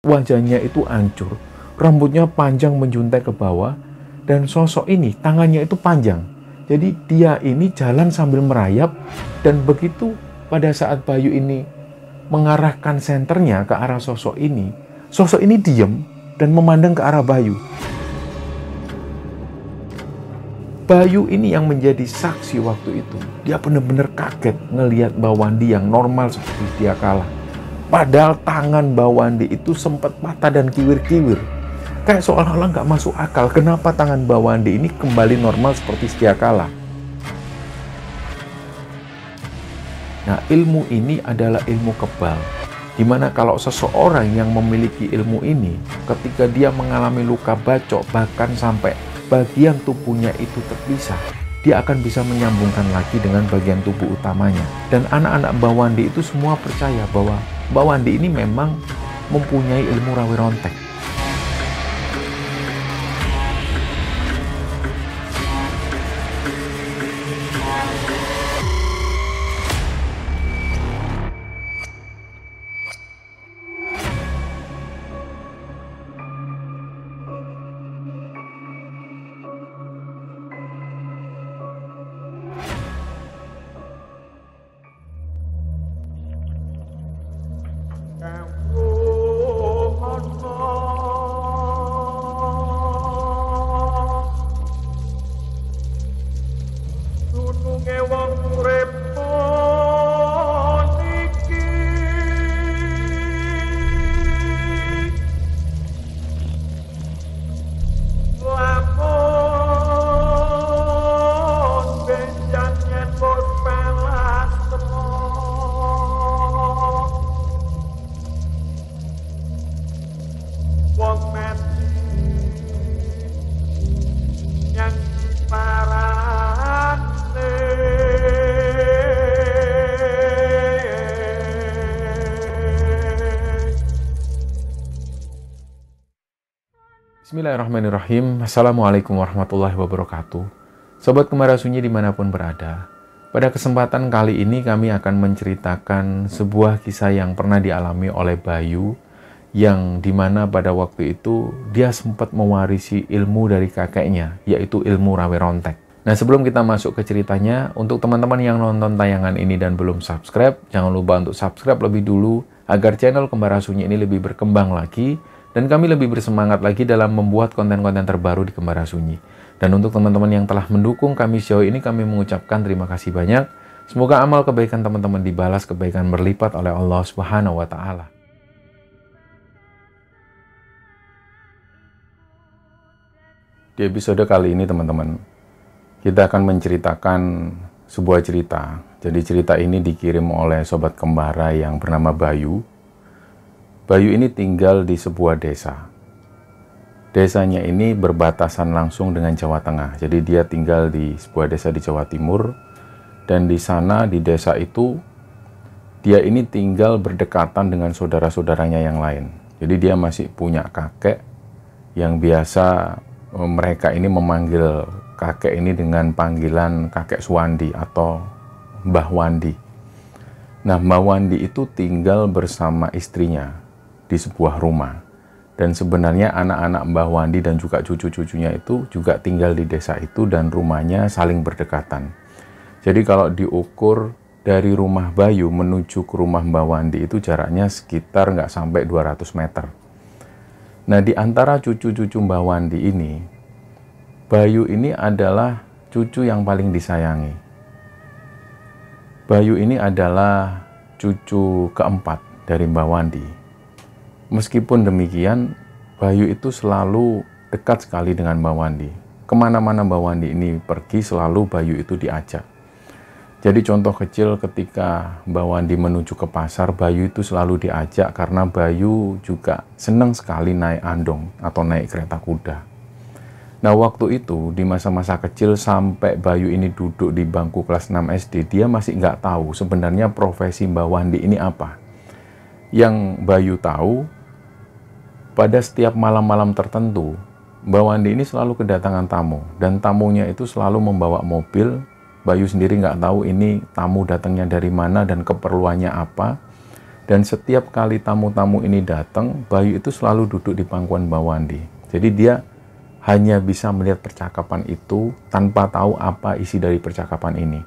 Wajahnya itu hancur, rambutnya panjang menjuntai ke bawah, dan sosok ini tangannya itu panjang. Jadi dia ini jalan sambil merayap, dan begitu pada saat Bayu ini mengarahkan senternya ke arah sosok ini diam dan memandang ke arah Bayu. Bayu ini yang menjadi saksi waktu itu. Dia benar-benar kaget ngelihat Mbak Wandi yang normal seperti dia kalah. Padahal tangan Mbak Wandi itu sempat patah dan kiwir-kiwir. Kayak seolah-olah nggak masuk akal kenapa tangan Mbak Wandi ini kembali normal seperti sedia kala. Nah, ilmu ini adalah ilmu kebal. Dimana kalau seseorang yang memiliki ilmu ini, ketika dia mengalami luka bacok, bahkan sampai bagian tubuhnya itu terpisah, dia akan bisa menyambungkan lagi dengan bagian tubuh utamanya. Dan anak-anak Mbak Wandi itu semua percaya bahwa Mbak Wandi ini memang mempunyai ilmu rawi rontek. Bismillahirrahmanirrahim. Assalamualaikum warahmatullahi wabarakatuh. Sobat Kembara Sunyi dimanapun berada, pada kesempatan kali ini kami akan menceritakan sebuah kisah yang pernah dialami oleh Bayu, yang dimana pada waktu itu dia sempat mewarisi ilmu dari kakeknya, yaitu ilmu rawi rontek. Nah, sebelum kita masuk ke ceritanya, untuk teman-teman yang nonton tayangan ini dan belum subscribe, jangan lupa untuk subscribe lebih dulu agar channel Kembara Sunyi ini lebih berkembang lagi dan kami lebih bersemangat lagi dalam membuat konten-konten terbaru di Kembara Sunyi. Dan untuk teman-teman yang telah mendukung kami sejauh ini, kami mengucapkan terima kasih banyak. Semoga amal kebaikan teman-teman dibalas kebaikan berlipat oleh Allah Subhanahu wa Ta'ala. Di episode kali ini teman-teman, kita akan menceritakan sebuah cerita. Jadi cerita ini dikirim oleh sobat kembara yang bernama Bayu. Bayu ini tinggal di sebuah desa. Desanya ini berbatasan langsung dengan Jawa Tengah. Jadi dia tinggal di sebuah desa di Jawa Timur. Dan di sana, di desa itu, dia ini tinggal berdekatan dengan saudara-saudaranya yang lain. Jadi dia masih punya kakek yang biasa mereka ini memanggil kakek ini dengan panggilan kakek Suwandi atau Mbah Wandi. Nah, Mbah Wandi itu tinggal bersama istrinya di sebuah rumah. Dan sebenarnya anak-anak Mbah Wandi dan juga cucu-cucunya itu juga tinggal di desa itu dan rumahnya saling berdekatan. Jadi kalau diukur dari rumah Bayu menuju ke rumah Mbah Wandi itu jaraknya sekitar nggak sampai 200 meter. Nah, di antara cucu-cucu Mbah Wandi ini, Bayu ini adalah cucu yang paling disayangi. Bayu ini adalah cucu keempat dari Mbah Wandi. Meskipun demikian, Bayu itu selalu dekat sekali dengan Mbah Wandi. Kemana-mana Mbah Wandi ini pergi, selalu Bayu itu diajak. Jadi contoh kecil ketika Mbah Wandi menuju ke pasar, Bayu itu selalu diajak karena Bayu juga senang sekali naik andong atau naik kereta kuda. Nah, waktu itu di masa-masa kecil sampai Bayu ini duduk di bangku kelas 6 SD, dia masih nggak tahu sebenarnya profesi Mbah Wandi ini apa. Yang Bayu tahu, pada setiap malam-malam tertentu, Mbah Wandi ini selalu kedatangan tamu. Dan tamunya itu selalu membawa mobil. Bayu sendiri nggak tahu ini tamu datangnya dari mana dan keperluannya apa. Dan setiap kali tamu-tamu ini datang, Bayu itu selalu duduk di pangkuan Mbak Wandi. Jadi dia hanya bisa melihat percakapan itu tanpa tahu apa isi dari percakapan ini.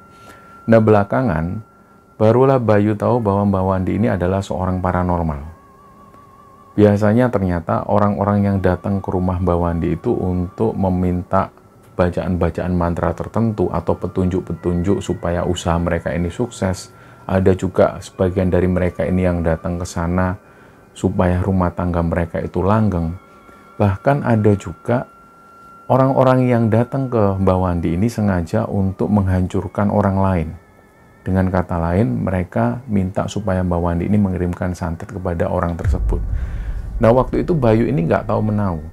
Nah, belakangan barulah Bayu tahu bahwa Mbak Wandi ini adalah seorang paranormal. Biasanya ternyata orang-orang yang datang ke rumah Mbak Wandi itu untuk meminta bacaan-bacaan mantra tertentu atau petunjuk-petunjuk supaya usaha mereka ini sukses. Ada juga sebagian dari mereka ini yang datang ke sana supaya rumah tangga mereka itu langgeng. Bahkan ada juga orang-orang yang datang ke Mbak Wandi ini sengaja untuk menghancurkan orang lain. Dengan kata lain, mereka minta supaya Mbak Wandi ini mengirimkan santet kepada orang tersebut. Nah, waktu itu Bayu ini nggak tahu menahu.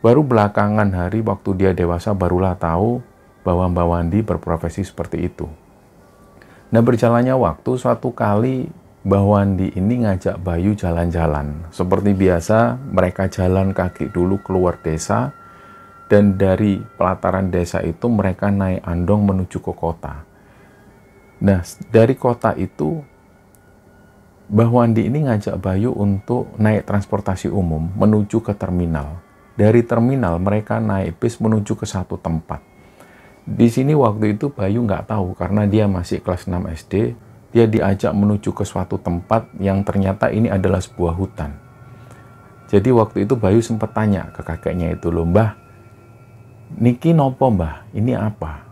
Baru belakangan hari waktu dia dewasa barulah tahu bahwa Mbak Wandi berprofesi seperti itu. Nah, berjalannya waktu, suatu kali Mbak Wandi ini ngajak Bayu jalan-jalan. Seperti biasa, mereka jalan kaki dulu keluar desa, dan dari pelataran desa itu mereka naik andong menuju ke kota. Nah, dari kota itu, Mbak Wandi ini ngajak Bayu untuk naik transportasi umum menuju ke terminal. Dari terminal, mereka naik bis menuju ke satu tempat. Di sini waktu itu Bayu nggak tahu karena dia masih kelas 6 SD. Dia diajak menuju ke suatu tempat yang ternyata ini adalah sebuah hutan. Jadi waktu itu Bayu sempat tanya ke kakeknya itu, loh Mbah, niki nopo Mbah, ini apa?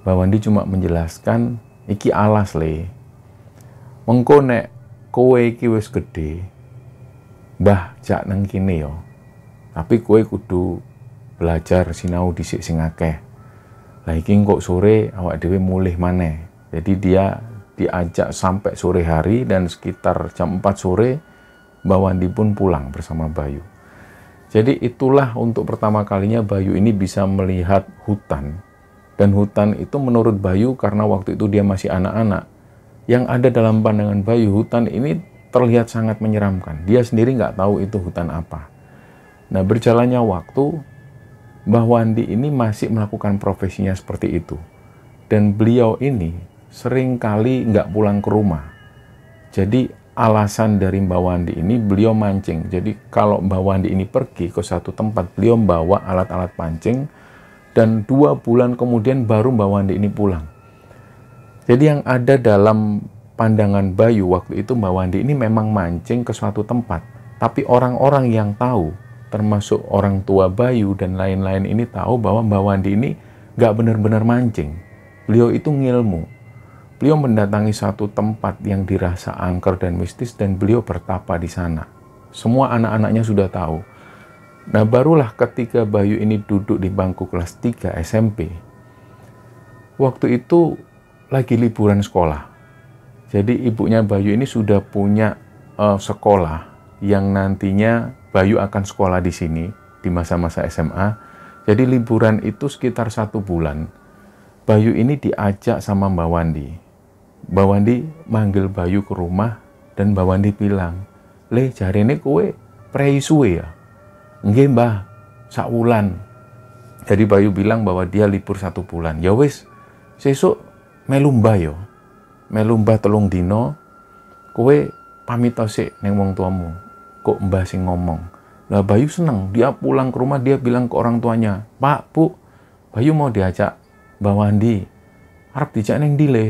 Mbak Wandi cuma menjelaskan, iki alas le. Mengko nek kowe iki wis gede, Mbah jak nang kene yo. Tapi kowe kudu belajar sinau dhisik sing akeh. Lah iki kok sore awak dhewe mulih maneh. Jadi dia diajak sampai sore hari dan sekitar jam 4 sore Mbak Wandi pun pulang bersama Bayu. Jadi itulah untuk pertama kalinya Bayu ini bisa melihat hutan. Dan hutan itu menurut Bayu karena waktu itu dia masih anak-anak. Yang ada dalam pandangan Bayu, hutan ini terlihat sangat menyeramkan. Dia sendiri nggak tahu itu hutan apa. Nah, berjalannya waktu, Mbah Wandi ini masih melakukan profesinya seperti itu. Dan beliau ini sering kali nggak pulang ke rumah. Jadi alasan dari Mbah Wandi ini beliau mancing. Jadi kalau Mbah Wandi ini pergi ke satu tempat, beliau membawa alat-alat pancing. Dan 2 bulan kemudian baru Mbah Wandi ini pulang. Jadi yang ada dalam pandangan Bayu waktu itu Mbah Wandi ini memang mancing ke suatu tempat. Tapi orang-orang yang tahu, termasuk orang tua Bayu dan lain-lain ini tahu bahwa Mbah Wandi ini nggak benar-benar mancing. Beliau itu ngilmu. Beliau mendatangi satu tempat yang dirasa angker dan mistis dan beliau bertapa di sana. Semua anak-anaknya sudah tahu. Nah, barulah ketika Bayu ini duduk di bangku kelas 3 SMP. Waktu itu lagi liburan sekolah. Jadi ibunya Bayu ini sudah punya sekolah yang nantinya Bayu akan sekolah di sini di masa-masa SMA. Jadi liburan itu sekitar 1 bulan. Bayu ini diajak sama Mbak Wandi. Mbak Wandi manggil Bayu ke rumah dan Mbak Wandi bilang, "Le, jarene kowe prei suwe ya?" "Nggih, Mbah, sak wulan." Jadi Bayu bilang bahwa dia libur 1 bulan. "Ya wis, sesuk melu Mbah yo. Melu Mbah 3 dino, kowe pamit sik ning wong tuamu. Kok Mbah sing ngomong." Lah Bayu seneng, dia pulang ke rumah, dia bilang ke orang tuanya, "Pak, Bu, Bayu mau diajak Mbak Wandi. Arep dijak neng ndi le?"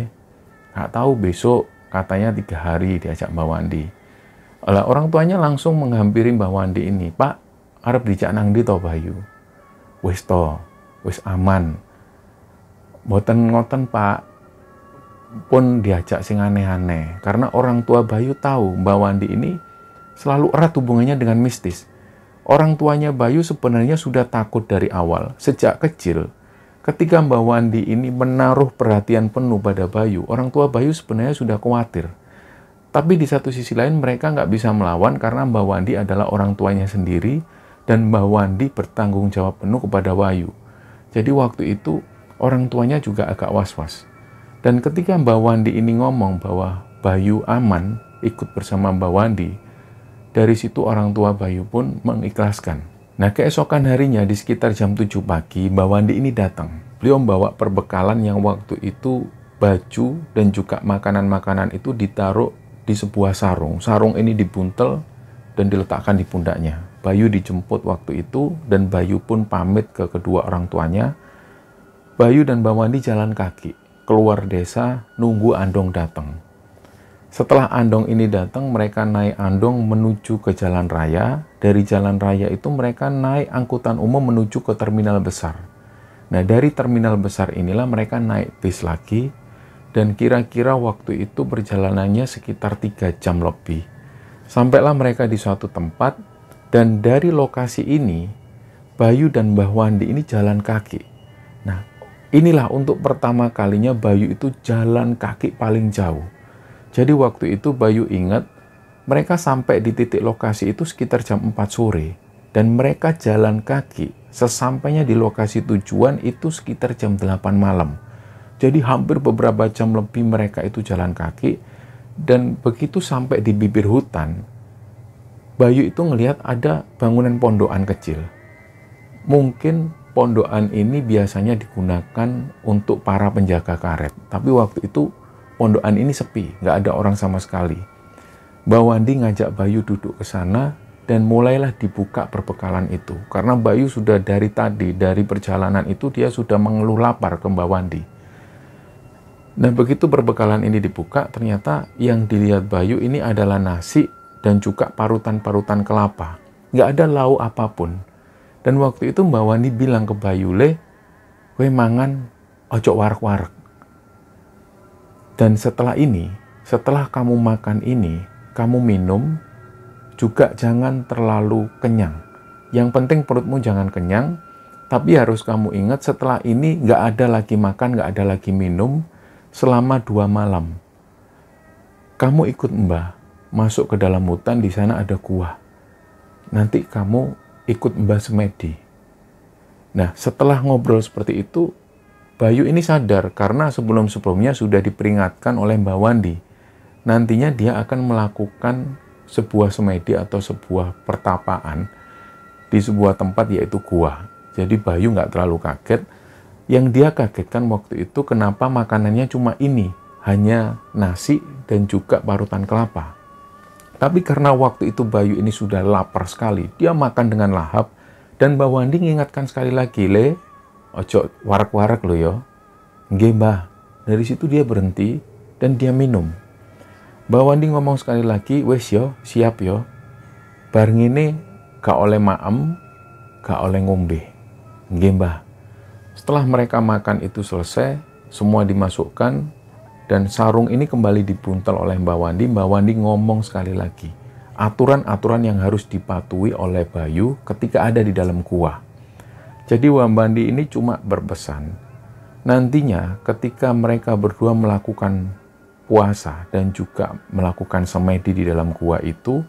"Nggak tahu, besok katanya 3 hari diajak Mbak Wandi." Lah orang tuanya langsung menghampiri Mbak Wandi ini, "Pak, arep dijak nang ndi to Bayu?" "Wis to, wis aman. Mboten ngoten Pak, pun diajak sing aneh-aneh." Karena orang tua Bayu tahu Mbak Wandi ini selalu erat hubungannya dengan mistis. Orang tuanya Bayu sebenarnya sudah takut dari awal. Sejak kecil, ketika Mbak Wandi ini menaruh perhatian penuh pada Bayu, orang tua Bayu sebenarnya sudah khawatir. Tapi di satu sisi lain mereka nggak bisa melawan karena Mbak Wandi adalah orang tuanya sendiri dan Mbak Wandi bertanggung jawab penuh kepada Bayu. Jadi waktu itu orang tuanya juga agak was-was. Dan ketika Mbak Wandi ini ngomong bahwa Bayu aman ikut bersama Mbak Wandi, dari situ orang tua Bayu pun mengikhlaskan. Nah, keesokan harinya di sekitar jam 7 pagi, Mbak Wandi ini datang. Beliau membawa perbekalan yang waktu itu baju dan juga makanan-makanan itu ditaruh di sebuah sarung. Sarung ini dibuntel dan diletakkan di pundaknya. Bayu dijemput waktu itu dan Bayu pun pamit ke kedua orang tuanya. Bayu dan Mbak Wandi jalan kaki keluar desa nunggu Andong datang. Setelah Andong ini datang, mereka naik Andong menuju ke jalan raya. Dari jalan raya itu mereka naik angkutan umum menuju ke terminal besar. Nah, dari terminal besar inilah mereka naik bis lagi. Dan kira-kira waktu itu perjalanannya sekitar 3 jam lebih. Sampailah mereka di suatu tempat. Dan dari lokasi ini, Bayu dan Mbah Wandi ini jalan kaki. Nah, inilah untuk pertama kalinya Bayu itu jalan kaki paling jauh. Jadi waktu itu Bayu ingat mereka sampai di titik lokasi itu sekitar jam 4 sore. Dan mereka jalan kaki sesampainya di lokasi tujuan itu sekitar jam 8 malam. Jadi hampir beberapa jam lebih mereka itu jalan kaki. Dan begitu sampai di bibir hutan, Bayu itu ngelihat ada bangunan pondokan kecil. Mungkin pondokan ini biasanya digunakan untuk para penjaga karet. Tapi waktu itu pondokan ini sepi, nggak ada orang sama sekali. Mbak Wandi ngajak Bayu duduk ke sana dan mulailah dibuka perbekalan itu. Karena Bayu sudah dari perjalanan itu dia sudah mengeluh lapar ke Mbak Wandi. Nah, begitu perbekalan ini dibuka, ternyata yang dilihat Bayu ini adalah nasi dan juga parutan-parutan kelapa. Nggak ada lauk apapun. Dan waktu itu Mbak Wandi bilang ke Bayu, "Le, kowe mangan ojo warak-warak. Dan setelah kamu makan ini, kamu minum, juga jangan terlalu kenyang. Yang penting perutmu jangan kenyang, tapi harus kamu ingat setelah ini nggak ada lagi makan, nggak ada lagi minum, selama 2 malam. Kamu ikut Mbah, masuk ke dalam hutan, di sana ada gua. Nanti kamu ikut Mbah semedi." Nah, setelah ngobrol seperti itu, Bayu ini sadar karena sebelum-sebelumnya sudah diperingatkan oleh Mbak Wandi. Nantinya dia akan melakukan sebuah semedi atau sebuah pertapaan di sebuah tempat yaitu gua. Jadi Bayu nggak terlalu kaget. Yang dia kagetkan waktu itu kenapa makanannya cuma ini, hanya nasi dan juga parutan kelapa. Tapi karena waktu itu Bayu ini sudah lapar sekali, dia makan dengan lahap. Dan Mbak Wandi mengingatkan sekali lagi, "Le, ojo warak-warak lo yo." "Nggih, Mbah." Dari situ dia berhenti dan dia minum. Mbak Wandi ngomong sekali lagi, "Wes yo, siap yo. Bareng ini gak oleh maem, gak oleh ngombe." "Nggih, Mbah." Setelah mereka makan itu selesai, semua dimasukkan dan sarung ini kembali dibuntel oleh Mbak Wandi. Mbak Wandi ngomong sekali lagi, aturan-aturan yang harus dipatuhi oleh Bayu ketika ada di dalam gua. Jadi Mbak Wandi ini cuma berpesan, nantinya ketika mereka berdua melakukan puasa dan juga melakukan semedi di dalam gua itu,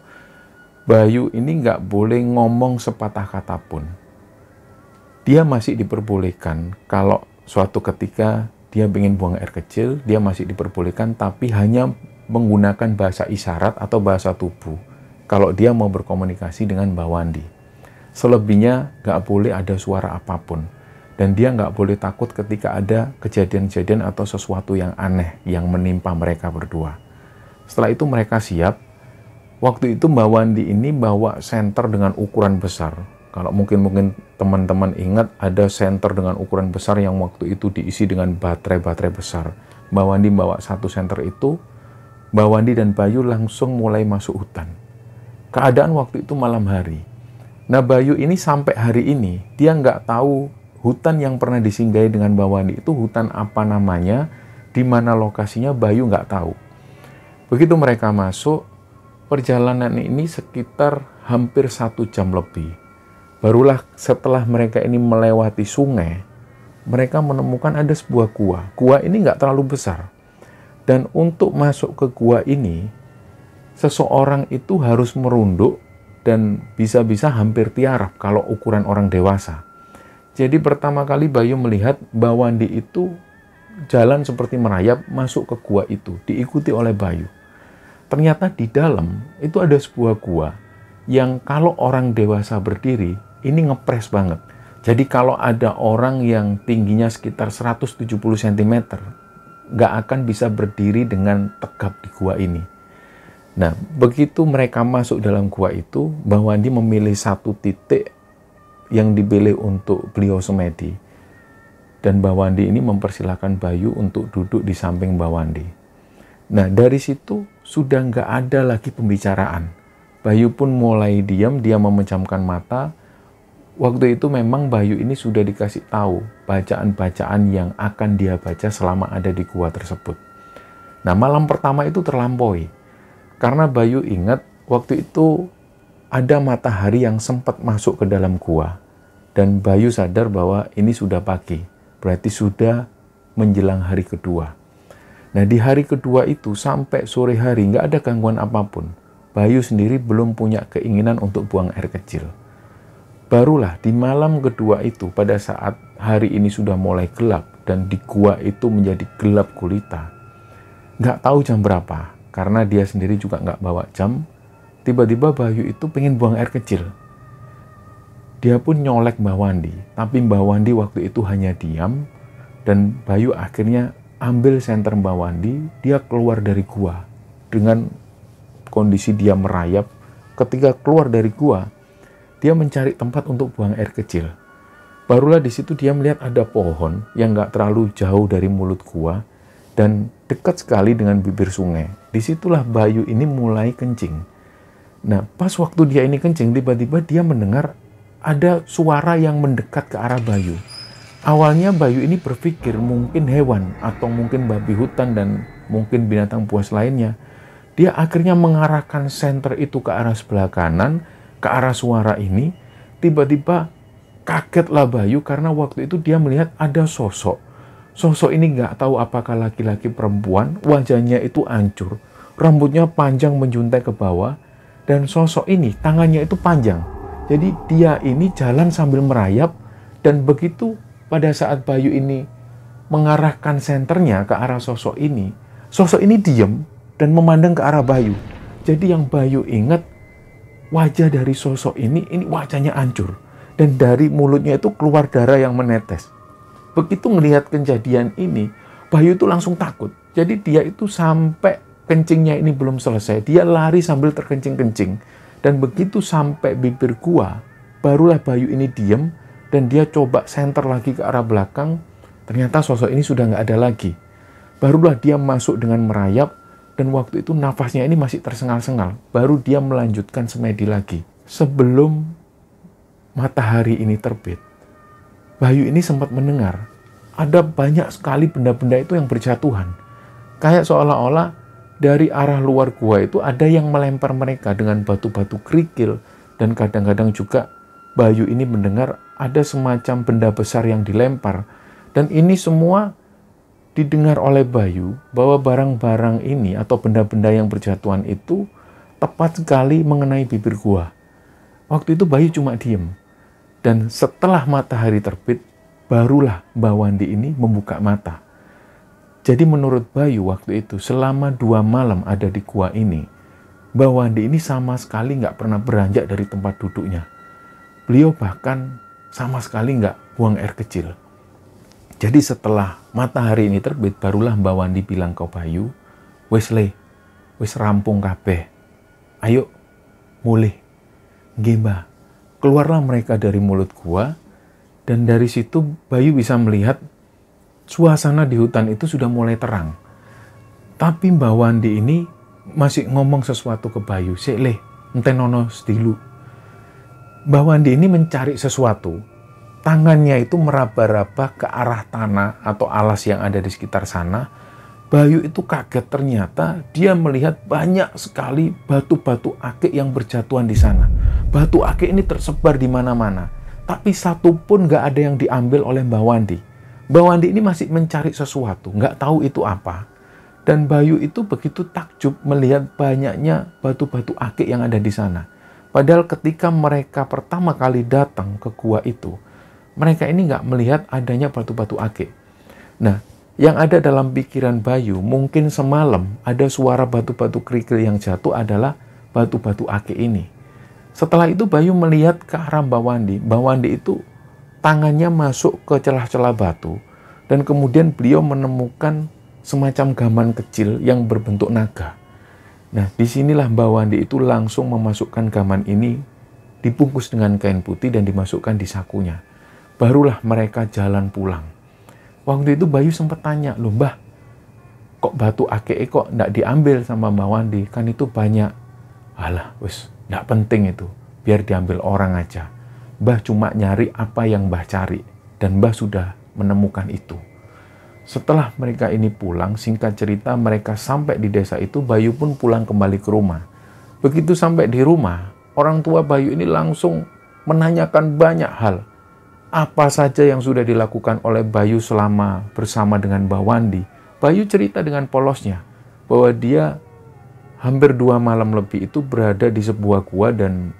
Bayu ini nggak boleh ngomong sepatah kata pun. Dia masih diperbolehkan kalau suatu ketika dia ingin buang air kecil, dia masih diperbolehkan, tapi hanya menggunakan bahasa isyarat atau bahasa tubuh kalau dia mau berkomunikasi dengan Mbak Wandi. Selebihnya nggak boleh ada suara apapun. Dan dia nggak boleh takut ketika ada kejadian-kejadian atau sesuatu yang aneh yang menimpa mereka berdua. Setelah itu mereka siap. Waktu itu Mbak Wandi ini bawa senter dengan ukuran besar. Kalau mungkin teman-teman ingat, ada senter dengan ukuran besar yang waktu itu diisi dengan baterai-baterai besar. Mbak Wandi bawa satu senter itu. Mbak Wandi dan Bayu langsung mulai masuk hutan. Keadaan waktu itu malam hari. Nah, Bayu ini sampai hari ini, dia nggak tahu hutan yang pernah disinggahi dengan Mbak Wandi itu hutan apa namanya, di mana lokasinya, Bayu nggak tahu. Begitu mereka masuk, perjalanan ini sekitar hampir 1 jam lebih. Barulah setelah mereka ini melewati sungai, mereka menemukan ada sebuah gua. Gua ini nggak terlalu besar. Dan untuk masuk ke gua ini, seseorang itu harus merunduk dan bisa-bisa hampir tiarap kalau ukuran orang dewasa. Jadi pertama kali Bayu melihat Mbak Wandi itu jalan seperti merayap masuk ke gua itu, diikuti oleh Bayu. Ternyata di dalam itu ada sebuah gua yang kalau orang dewasa berdiri, ini ngepres banget. Jadi kalau ada orang yang tingginya sekitar 170 cm, nggak akan bisa berdiri dengan tegap di gua ini. Nah, begitu mereka masuk dalam gua itu, Mbah Wandi memilih satu titik yang dipilih untuk beliau semedi. Dan Mbah Wandi ini mempersilahkan Bayu untuk duduk di samping Mbah Wandi. Nah, dari situ sudah nggak ada lagi pembicaraan. Bayu pun mulai diam, dia memejamkan mata. Waktu itu memang Bayu ini sudah dikasih tahu bacaan-bacaan yang akan dia baca selama ada di gua tersebut. Nah, malam pertama itu terlampaui. Karena Bayu ingat waktu itu ada matahari yang sempat masuk ke dalam gua. Dan Bayu sadar bahwa ini sudah pagi. Berarti sudah menjelang hari kedua. Nah, di hari kedua itu sampai sore hari nggak ada gangguan apapun. Bayu sendiri belum punya keinginan untuk buang air kecil. Barulah di malam kedua itu, pada saat hari ini sudah mulai gelap dan di gua itu menjadi gelap gulita. Nggak tahu jam berapa, karena dia sendiri juga nggak bawa jam. Tiba-tiba Bayu itu pengen buang air kecil. Dia pun nyolek Mbah Wandi, tapi Mbah Wandi waktu itu hanya diam, dan Bayu akhirnya ambil senter Mbah Wandi, dia keluar dari gua dengan kondisi dia merayap. Ketika keluar dari gua, dia mencari tempat untuk buang air kecil. Barulah di situ dia melihat ada pohon yang nggak terlalu jauh dari mulut gua dan dekat sekali dengan bibir sungai. Disitulah Bayu ini mulai kencing. Nah, pas waktu dia ini kencing, tiba-tiba dia mendengar ada suara yang mendekat ke arah Bayu. Awalnya Bayu ini berpikir mungkin hewan atau mungkin babi hutan dan mungkin binatang buas lainnya. Dia akhirnya mengarahkan senter itu ke arah sebelah kanan, ke arah suara ini. Tiba-tiba kagetlah Bayu karena waktu itu dia melihat ada sosok. Sosok ini nggak tahu apakah laki-laki perempuan, wajahnya itu hancur, rambutnya panjang menjuntai ke bawah, dan sosok ini tangannya itu panjang. Jadi dia ini jalan sambil merayap, dan begitu pada saat Bayu ini mengarahkan senternya ke arah sosok ini diam dan memandang ke arah Bayu. Jadi yang Bayu ingat, wajah dari sosok ini wajahnya hancur. Dan dari mulutnya itu keluar darah yang menetes. Begitu melihat kejadian ini, Bayu itu langsung takut. Jadi dia itu sampai kencingnya ini belum selesai, dia lari sambil terkencing-kencing. Dan begitu sampai bibir gua, barulah Bayu ini diam dan dia coba senter lagi ke arah belakang. Ternyata sosok ini sudah nggak ada lagi. Barulah dia masuk dengan merayap dan waktu itu nafasnya ini masih tersengal-sengal. Baru dia melanjutkan semedi lagi. Sebelum matahari ini terbit, Bayu ini sempat mendengar ada banyak sekali benda-benda itu yang berjatuhan. Kayak seolah-olah dari arah luar gua itu ada yang melempar mereka dengan batu-batu kerikil. Dan kadang-kadang juga Bayu ini mendengar ada semacam benda besar yang dilempar. Dan ini semua didengar oleh Bayu bahwa barang-barang ini atau benda-benda yang berjatuhan itu tepat sekali mengenai bibir gua. Waktu itu Bayu cuma diem. Dan setelah matahari terbit, barulah Mbah Wandi ini membuka mata. Jadi menurut Bayu waktu itu, selama 2 malam ada di gua ini, Mbah Wandi ini sama sekali nggak pernah beranjak dari tempat duduknya. Beliau bahkan sama sekali nggak buang air kecil. Jadi setelah matahari ini terbit, barulah Mbah Wandi bilang ke Bayu, "Wis le, wis rampung kabeh. Ayo, mulih." Nggih, Mbah. Keluarlah mereka dari mulut gua, dan dari situ Bayu bisa melihat suasana di hutan itu sudah mulai terang. Tapi Mbah Wandi ini masih ngomong sesuatu ke Bayu, "Sik le, enten ono sedilu." Mbah Wandi ini mencari sesuatu. Tangannya itu meraba-raba ke arah tanah atau alas yang ada di sekitar sana. Bayu itu kaget, ternyata dia melihat banyak sekali batu-batu akik yang berjatuhan di sana. Batu akik ini tersebar di mana-mana. Tapi satu pun nggak ada yang diambil oleh Mbah Wandi. Mbah Wandi ini masih mencari sesuatu, nggak tahu itu apa. Dan Bayu itu begitu takjub melihat banyaknya batu-batu akik yang ada di sana. Padahal ketika mereka pertama kali datang ke gua itu, mereka ini nggak melihat adanya batu-batu akik. Nah, yang ada dalam pikiran Bayu, mungkin semalam ada suara batu-batu kerikil yang jatuh adalah batu-batu akik ini. Setelah itu Bayu melihat ke arah Mbah Wandi. Mbah Wandi itu tangannya masuk ke celah-celah batu. Dan kemudian beliau menemukan semacam gaman kecil yang berbentuk naga. Nah, disinilah Mbak Wandi itu langsung memasukkan gaman ini, dibungkus dengan kain putih dan dimasukkan di sakunya. Barulah mereka jalan pulang. Waktu itu Bayu sempat tanya, loh Mbah, kok batu akek kok ndak diambil sama Mbak Wandi? Kan itu banyak. Alah, wis, ndak penting itu. Biar diambil orang aja. Mbah cuma nyari apa yang Mbah cari. Dan Mbah sudah menemukan itu. Setelah mereka ini pulang, singkat cerita mereka sampai di desa itu, Bayu pun pulang kembali ke rumah. Begitu sampai di rumah, orang tua Bayu ini langsung menanyakan banyak hal. Apa saja yang sudah dilakukan oleh Bayu selama bersama dengan Mbak Wandi. Bayu cerita dengan polosnya bahwa dia hampir 2 malam lebih itu berada di sebuah gua dan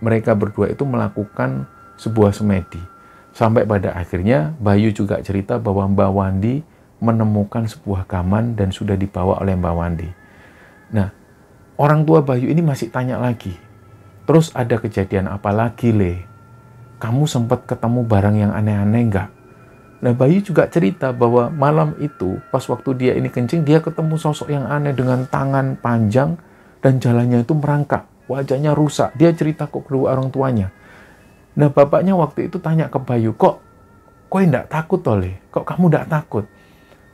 mereka berdua itu melakukan sebuah semedi. Sampai pada akhirnya Bayu juga cerita bahwa Mbak Wandi menemukan sebuah gaman dan sudah dibawa oleh Mbak Wandi. Nah, orang tua Bayu ini masih tanya lagi. Terus ada kejadian apa lagi, Le? Kamu sempat ketemu barang yang aneh-aneh nggak? Nah, Bayu juga cerita bahwa malam itu pas waktu dia ini kencing, dia ketemu sosok yang aneh dengan tangan panjang dan jalannya itu merangkak. Wajahnya rusak. Dia cerita ke kedua orang tuanya. Nah, bapaknya waktu itu tanya ke Bayu, kok enggak takut oleh? Kok kamu enggak takut?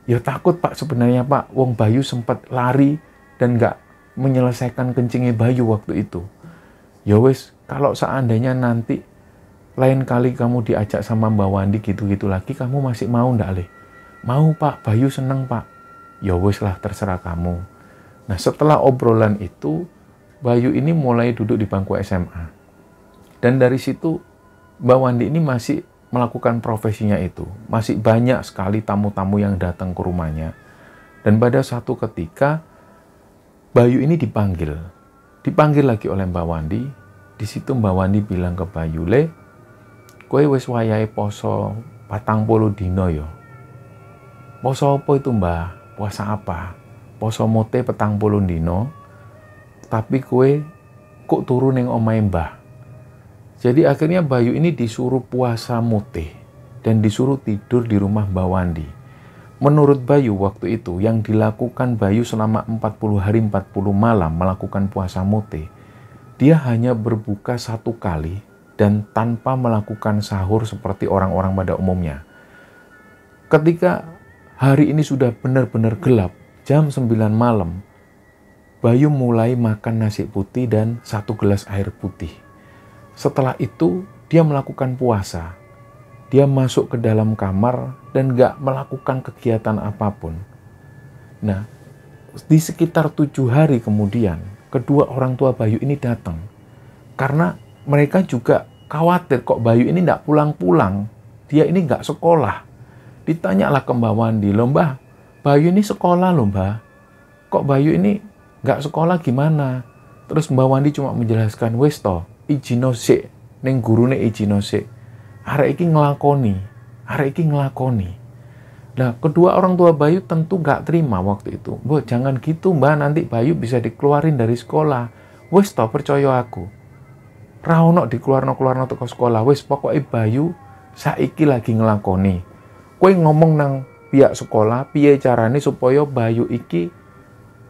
Ya takut Pak sebenarnya Pak, wong Bayu sempat lari dan enggak menyelesaikan kencingnya Bayu waktu itu. Ya wes, kalau seandainya nanti lain kali kamu diajak sama Mbak Wandi gitu-gitu lagi, kamu masih mau enggak, Le? Mau Pak, Bayu seneng Pak. Ya wes lah, terserah kamu. Nah, setelah obrolan itu, Bayu ini mulai duduk di bangku SMA. Dan dari situ Mbak Wandi ini masih melakukan profesinya itu. Masih banyak sekali tamu-tamu yang datang ke rumahnya. Dan pada satu ketika, Bayu ini dipanggil. Dipanggil lagi oleh Mbak Wandi. Di situ Mbak Wandi bilang ke Bayu, Le, kowe wis wayahe poso 40 dino yo. Poso apa itu Mbah? Puasa apa? Poso mote 40 dino. Tapi kowe kok turu ning omahe Mbah. Jadi akhirnya Bayu ini disuruh puasa mote dan disuruh tidur di rumah Mbak Wandi. Menurut Bayu waktu itu yang dilakukan Bayu selama 40 hari 40 malam melakukan puasa mote, dia hanya berbuka 1 kali dan tanpa melakukan sahur seperti orang-orang pada umumnya. Ketika hari ini sudah benar-benar gelap, jam 9 malam, Bayu mulai makan nasi putih dan 1 gelas air putih. Setelah itu, dia melakukan puasa. Dia masuk ke dalam kamar dan gak melakukan kegiatan apapun. Nah, di sekitar 7 hari kemudian, kedua orang tua Bayu ini datang. Karena mereka juga khawatir kok Bayu ini gak pulang-pulang. Dia ini gak sekolah. Ditanyalah ke Mbak Wandi, loh Mbah, Bayu ini sekolah loh Mbah. Kok Bayu ini gak sekolah gimana? Terus Mbak Wandi cuma menjelaskan, wis toh, ijino sik, ning gurune ijino sik. Arek iki ngelakoni. Nah, kedua orang tua Bayu tentu gak terima waktu itu. Mbak, jangan gitu Mbak, nanti Bayu bisa dikeluarin dari sekolah. Wis toh, percaya aku. Ra ono dikeluarno teko sekolah. Wis pokoke Bayu saiki lagi ngelakoni. Kowe ngomong nang pihak sekolah, piye carane supaya Bayu iki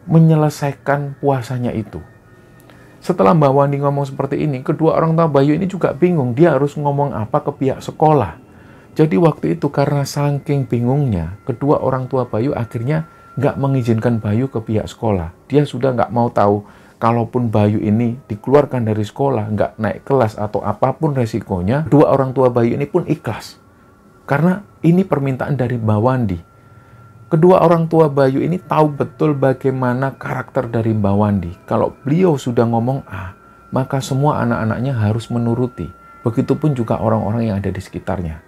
menyelesaikan puasanya itu. Setelah Mbak Wandi ngomong seperti ini, kedua orang tua Bayu ini juga bingung. Dia harus ngomong apa ke pihak sekolah. Jadi waktu itu karena saking bingungnya, kedua orang tua Bayu akhirnya nggak mengizinkan Bayu ke pihak sekolah. Dia sudah nggak mau tahu, kalaupun Bayu ini dikeluarkan dari sekolah, nggak naik kelas atau apapun resikonya, kedua orang tua Bayu ini pun ikhlas. Karena ini permintaan dari Mbak Wandi. Kedua orang tua Bayu ini tahu betul bagaimana karakter dari Mbak Wandi. Kalau beliau sudah ngomong A, maka semua anak-anaknya harus menuruti. Begitupun juga orang-orang yang ada di sekitarnya.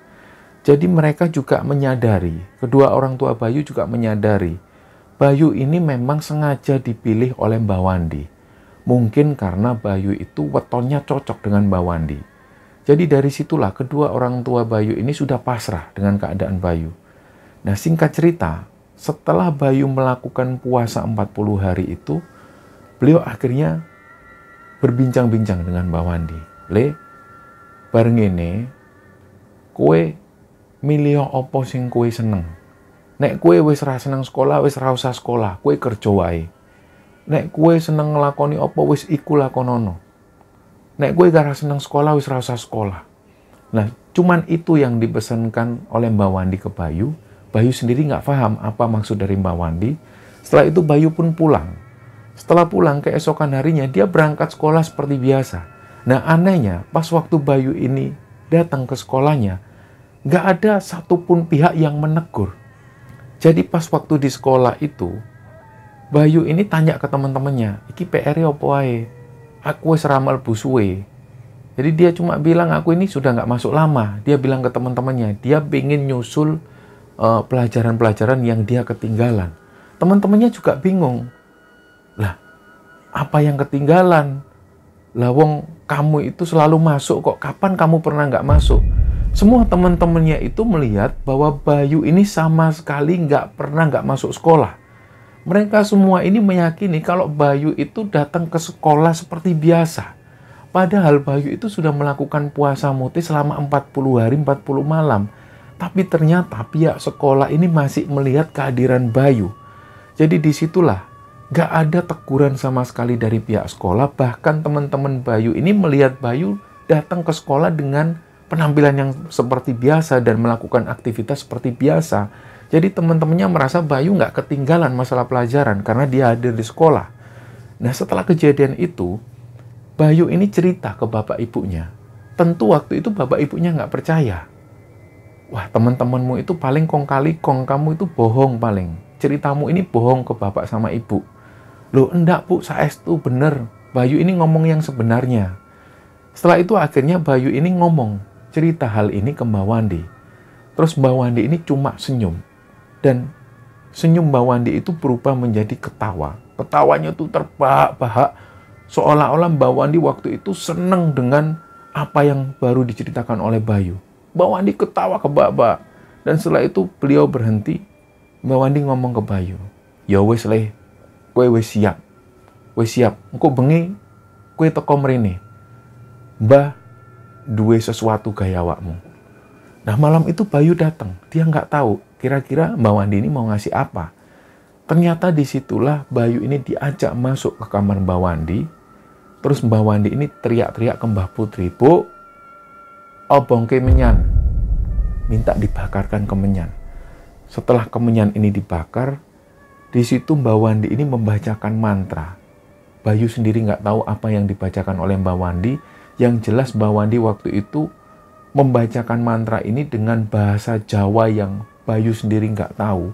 Jadi mereka juga menyadari, kedua orang tua Bayu juga menyadari, Bayu ini memang sengaja dipilih oleh Mbak Wandi. Mungkin karena Bayu itu wetonnya cocok dengan Mbak Wandi. Jadi dari situlah kedua orang tua Bayu ini sudah pasrah dengan keadaan Bayu. Nah, singkat cerita, setelah Bayu melakukan puasa 40 hari itu, beliau akhirnya berbincang-bincang dengan Mbak Wandi. Le, bareng ini, kowe milih apa sing kowe seneng? Nek kowe wis ra seneng sekolah, wis ra usah sekolah, kowe kerja wae. Nek kue seneng ngelakoni apa wis iku lakonono. Nek kue gara seneng sekolah wis rasa sekolah. Nah, cuman itu yang dipesankan oleh Mbak Wandi ke Bayu. Bayu sendiri nggak paham apa maksud dari Mbak Wandi. Setelah itu Bayu pun pulang. Setelah pulang keesokan harinya dia berangkat sekolah seperti biasa. Nah, anehnya pas waktu Bayu ini datang ke sekolahnya, nggak ada satupun pihak yang menegur. Jadi pas waktu di sekolah itu, Bayu ini tanya ke teman-temannya, iki PR-nya apa wae? Aku wis ramal busuwe. Jadi dia cuma bilang aku ini sudah nggak masuk lama. Dia bilang ke teman-temannya, dia pengen nyusul pelajaran-pelajaran yang dia ketinggalan. Teman-temannya juga bingung. Lah, apa yang ketinggalan? Lah wong kamu itu selalu masuk kok, kapan kamu pernah nggak masuk? Semua teman-temannya itu melihat bahwa Bayu ini sama sekali nggak pernah nggak masuk sekolah. Mereka semua ini meyakini kalau Bayu itu datang ke sekolah seperti biasa. Padahal Bayu itu sudah melakukan puasa muti selama 40 hari 40 malam. Tapi ternyata pihak sekolah ini masih melihat kehadiran Bayu. Jadi disitulah nggak ada teguran sama sekali dari pihak sekolah. Bahkan teman-teman Bayu ini melihat Bayu datang ke sekolah dengan penampilan yang seperti biasa dan melakukan aktivitas seperti biasa. Jadi teman-temannya merasa Bayu nggak ketinggalan masalah pelajaran karena dia hadir di sekolah. Nah, setelah kejadian itu, Bayu ini cerita ke bapak ibunya. Tentu waktu itu bapak ibunya nggak percaya. Wah, teman-temanmu itu paling kong kali kong, kamu itu bohong paling. Ceritamu ini bohong ke bapak sama ibu. Loh, enggak Bu, saestu bener. Bayu ini ngomong yang sebenarnya. Setelah itu akhirnya Bayu ini ngomong, cerita hal ini ke Mbak Wandi. Terus Mbak Wandi ini cuma senyum. Dan senyum Mbak Wandi itu berubah menjadi ketawa. Ketawanya tuh terbahak-bahak. Seolah-olah Mbak Wandi waktu itu senang dengan apa yang baru diceritakan oleh Bayu. Mbak Wandi ketawa kebak-bak. Dan setelah itu beliau berhenti. Mbak Wandi ngomong ke Bayu, ya wes leh, kue wes siap. Wes siap, engko bengi kue teko mrene. Mbah duwe sesuatu gaya awakmu. Nah, malam itu Bayu datang. Dia nggak tahu kira-kira Mbak Wandi ini mau ngasih apa. Ternyata disitulah Bayu ini diajak masuk ke kamar Mbak Wandi. Terus Mbak Wandi ini teriak-teriak ke Mbah Putri, Bu, obong kemenyan. Minta dibakarkan kemenyan. Setelah kemenyan ini dibakar, di situ Mbak Wandi ini membacakan mantra. Bayu sendiri nggak tahu apa yang dibacakan oleh Mbak Wandi. Yang jelas Mbak Wandi waktu itu membacakan mantra ini dengan bahasa Jawa yang Bayu sendiri nggak tahu.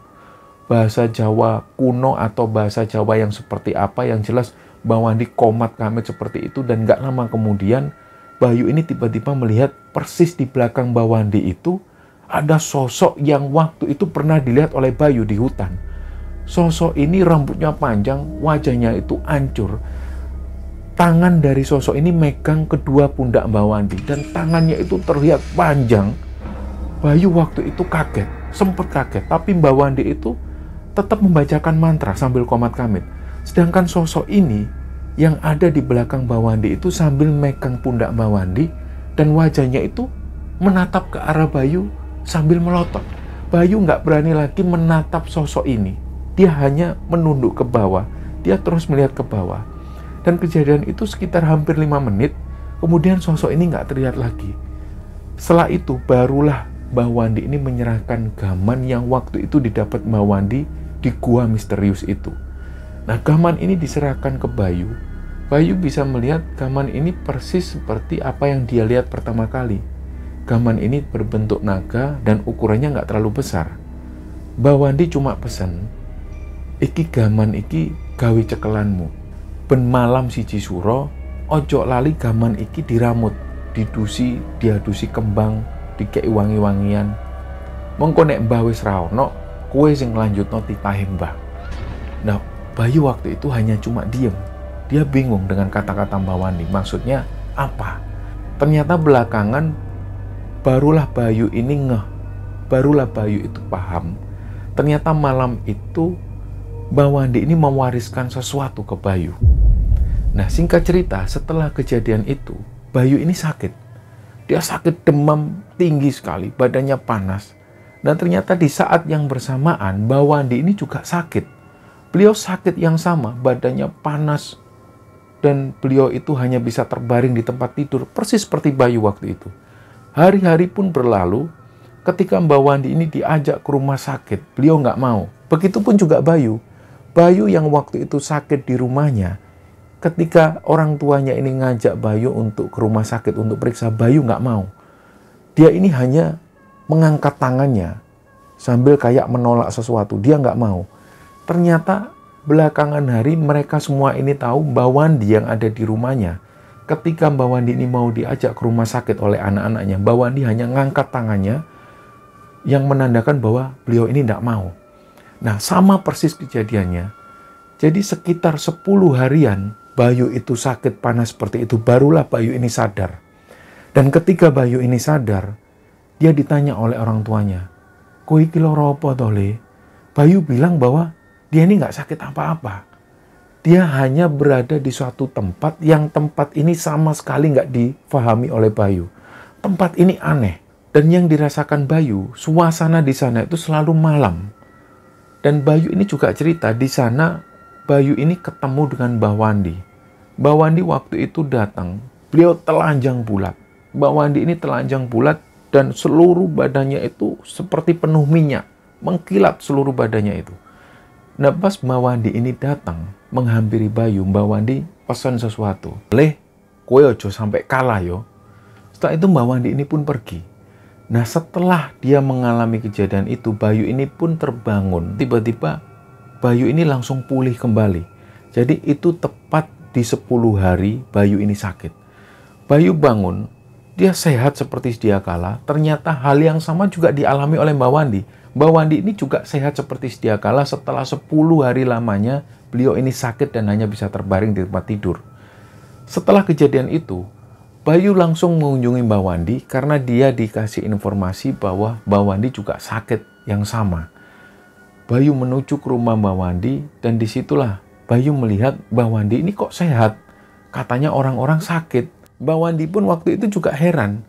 Bahasa Jawa kuno atau bahasa Jawa yang seperti apa, yang jelas Mbak Wandi komat kamit seperti itu. Dan nggak lama kemudian Bayu ini tiba-tiba melihat persis di belakang Mbak Wandi itu ada sosok yang waktu itu pernah dilihat oleh Bayu di hutan. Sosok ini rambutnya panjang, wajahnya itu hancur. Tangan dari sosok ini megang kedua pundak Mbak Wandi dan tangannya itu terlihat panjang. Bayu waktu itu kaget, sempat kaget, tapi Mbak Wandi itu tetap membacakan mantra sambil komat kamit. Sedangkan sosok ini yang ada di belakang Mbak Wandi itu sambil megang pundak Mbak Wandi dan wajahnya itu menatap ke arah Bayu sambil melotot. Bayu nggak berani lagi menatap sosok ini. Dia hanya menunduk ke bawah. Dia terus melihat ke bawah. Dan kejadian itu sekitar hampir 5 menit. Kemudian sosok ini nggak terlihat lagi. Setelah itu barulah Mbak Wandi ini menyerahkan gaman yang waktu itu didapat Mbak Wandi di gua misterius itu. Nah, gaman ini diserahkan ke Bayu. Bayu bisa melihat gaman ini persis seperti apa yang dia lihat pertama kali. Gaman ini berbentuk naga dan ukurannya nggak terlalu besar. Mbak Wandi cuma pesan, iki gaman iki gawe cekelanmu. Ben malam siji suro, ojo lali gaman iki diramut, diadusi kembang, dikei wangi-wangian. Mengko nek mbah wis ra ono, kowe sing nglanjutno titahe mbah. Nah, Bayu waktu itu hanya cuma diem. Dia bingung dengan kata-kata Mbak Wandi. Maksudnya apa? Ternyata belakangan barulah Bayu ini ngeh. Barulah Bayu itu paham. Ternyata malam itu Mbak Wandi ini mewariskan sesuatu ke Bayu. Nah, singkat cerita, setelah kejadian itu, Bayu ini sakit. Dia sakit demam tinggi sekali, badannya panas. Dan ternyata di saat yang bersamaan, Mbak Wandi ini juga sakit. Beliau sakit yang sama, badannya panas, dan beliau itu hanya bisa terbaring di tempat tidur, persis seperti Bayu waktu itu. Hari-hari pun berlalu, ketika Mbak Wandi ini diajak ke rumah sakit, beliau nggak mau. Begitupun juga Bayu. Bayu yang waktu itu sakit di rumahnya, ketika orang tuanya ini ngajak Bayu untuk ke rumah sakit untuk periksa, Bayu nggak mau. Dia ini hanya mengangkat tangannya sambil kayak menolak sesuatu. Dia nggak mau. Ternyata belakangan hari mereka semua ini tahu Mbak Wandi yang ada di rumahnya. Ketika Mbak Wandi ini mau diajak ke rumah sakit oleh anak-anaknya, Mbak Wandi hanya ngangkat tangannya yang menandakan bahwa beliau ini tidak mau. Nah, sama persis kejadiannya. Jadi sekitar 10 harian Bayu itu sakit panas seperti itu, barulah Bayu ini sadar. Dan ketika Bayu ini sadar, dia ditanya oleh orang tuanya, "Kowe iki lara apa to, Le?" Bayu bilang bahwa dia ini nggak sakit apa-apa. Dia hanya berada di suatu tempat yang tempat ini sama sekali nggak difahami oleh Bayu. Tempat ini aneh. Dan yang dirasakan Bayu, suasana di sana itu selalu malam. Dan Bayu ini juga cerita, di sana Bayu ini ketemu dengan Mbak Wandi. Mbak Wandi waktu itu datang, beliau telanjang bulat. Mbak Wandi ini telanjang bulat dan seluruh badannya itu seperti penuh minyak. Mengkilat seluruh badannya itu. Nah, pas Mbak Wandi ini datang menghampiri Bayu, Mbak Wandi pesan sesuatu. "Le, kowe ojo sampai kalah yo." Setelah itu Mbak Wandi ini pun pergi. Nah, setelah dia mengalami kejadian itu, Bayu ini pun terbangun. Tiba-tiba Bayu ini langsung pulih kembali. Jadi itu tepat di 10 hari Bayu ini sakit. Bayu bangun, dia sehat seperti sedia kala. Ternyata hal yang sama juga dialami oleh Mbak Wandi. Mbak Wandi ini juga sehat seperti sedia kala. Setelah 10 hari lamanya, beliau ini sakit dan hanya bisa terbaring di tempat tidur. Setelah kejadian itu, Bayu langsung mengunjungi Mbak Wandi karena dia dikasih informasi bahwa Mbak Wandi juga sakit yang sama. Bayu menuju ke rumah Mbak Wandi dan disitulah Bayu melihat Mbak Wandi ini kok sehat. Katanya orang-orang sakit. Mbak Wandi pun waktu itu juga heran.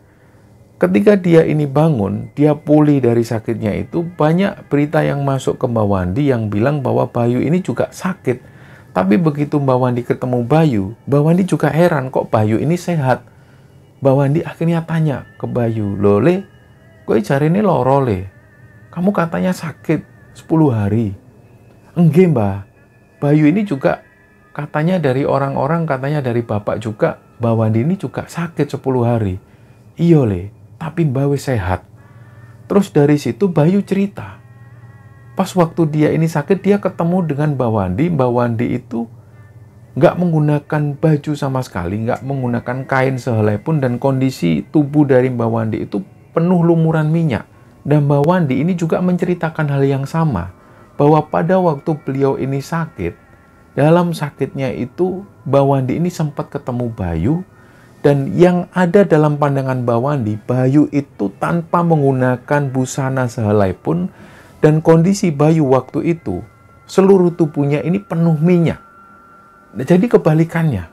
Ketika dia ini bangun, dia pulih dari sakitnya itu, banyak berita yang masuk ke Mbak Wandi yang bilang bahwa Bayu ini juga sakit. Tapi begitu Mbak Wandi ketemu Bayu, Mbak Wandi juga heran kok Bayu ini sehat. Mbak Wandi akhirnya tanya ke Bayu, "Loh, Le, kowe jarine loro, Le? Kamu katanya sakit 10 hari." "Enggak, Mbak. Bayu ini juga katanya dari orang-orang, katanya dari bapak juga, Mbak Wandi ini juga sakit 10 hari." "Iya, Le. Tapi Mbak wis sehat." Terus dari situ Bayu cerita. Pas waktu dia ini sakit, dia ketemu dengan Mbak Wandi. Mbak Wandi itu nggak menggunakan baju sama sekali, nggak menggunakan kain sehelai pun, dan kondisi tubuh dari Mbak Wandi itu penuh lumuran minyak. Dan Mbak Wandi ini juga menceritakan hal yang sama, bahwa pada waktu beliau ini sakit, dalam sakitnya itu Mbak Wandi ini sempat ketemu Bayu. Dan yang ada dalam pandangan Mbak Wandi, Bayu itu tanpa menggunakan busana sehelai pun, dan kondisi Bayu waktu itu, seluruh tubuhnya ini penuh minyak. Nah, jadi kebalikannya.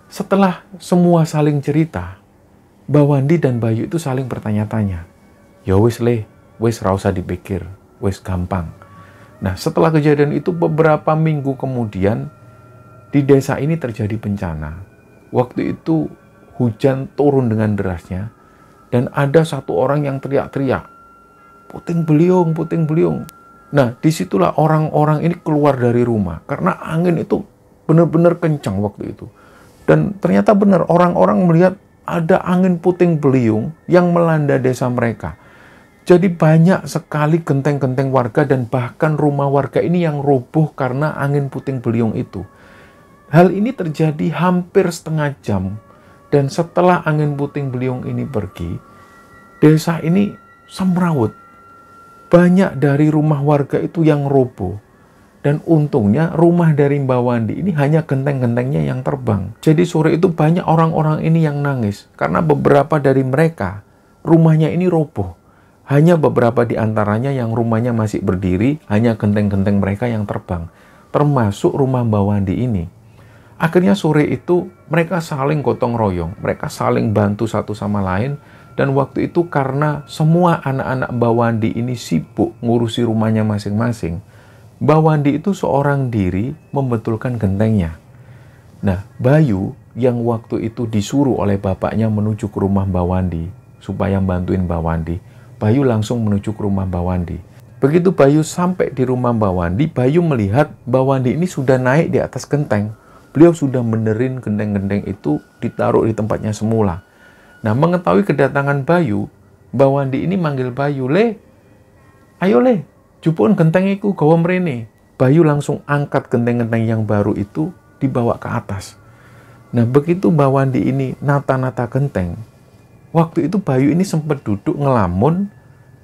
Setelah semua saling cerita, Mbak Wandi dan Bayu itu saling bertanya-tanya. "Ya wis, Le, wis ra usah dipikir, wis gampang." Nah, setelah kejadian itu beberapa minggu kemudian, di desa ini terjadi bencana. Waktu itu hujan turun dengan derasnya, dan ada satu orang yang teriak-teriak, "Puting beliung, puting beliung." Nah, disitulah orang-orang ini keluar dari rumah, karena angin itu benar-benar kencang waktu itu. Dan ternyata benar, orang-orang melihat ada angin puting beliung yang melanda desa mereka. Jadi banyak sekali genteng-genteng warga dan bahkan rumah warga ini yang roboh karena angin puting beliung itu. Hal ini terjadi hampir setengah jam. Dan setelah angin puting beliung ini pergi, desa ini semrawut. Banyak dari rumah warga itu yang roboh. Dan untungnya rumah dari Mbak Wandi ini hanya genteng-gentengnya yang terbang. Jadi sore itu banyak orang-orang ini yang nangis. Karena beberapa dari mereka, rumahnya ini roboh. Hanya beberapa di antaranya yang rumahnya masih berdiri, hanya genteng-genteng mereka yang terbang. Termasuk rumah Mbak Wandi ini. Akhirnya sore itu mereka saling gotong royong, mereka saling bantu satu sama lain. Dan waktu itu karena semua anak-anak Mbak Wandi ini sibuk ngurusi rumahnya masing-masing, Mbak Wandi itu seorang diri membetulkan gentengnya. Nah, Bayu yang waktu itu disuruh oleh bapaknya menuju ke rumah Mbak Wandi, supaya bantuin Mbak Wandi, Bayu langsung menuju ke rumah Mbak Wandi. Begitu Bayu sampai di rumah Mbak Wandi, Bayu melihat Mbak Wandi ini sudah naik di atas genteng. Beliau sudah benerin genteng-genteng itu ditaruh di tempatnya semula. Nah, mengetahui kedatangan Bayu, Mbak Wandi ini manggil Bayu, "Le, ayo Le, jupun genteng iku gawa mrene." Bayu langsung angkat genteng-genteng yang baru itu dibawa ke atas. Nah, begitu Mbak Wandi ini nata-nata genteng, waktu itu Bayu ini sempat duduk ngelamun,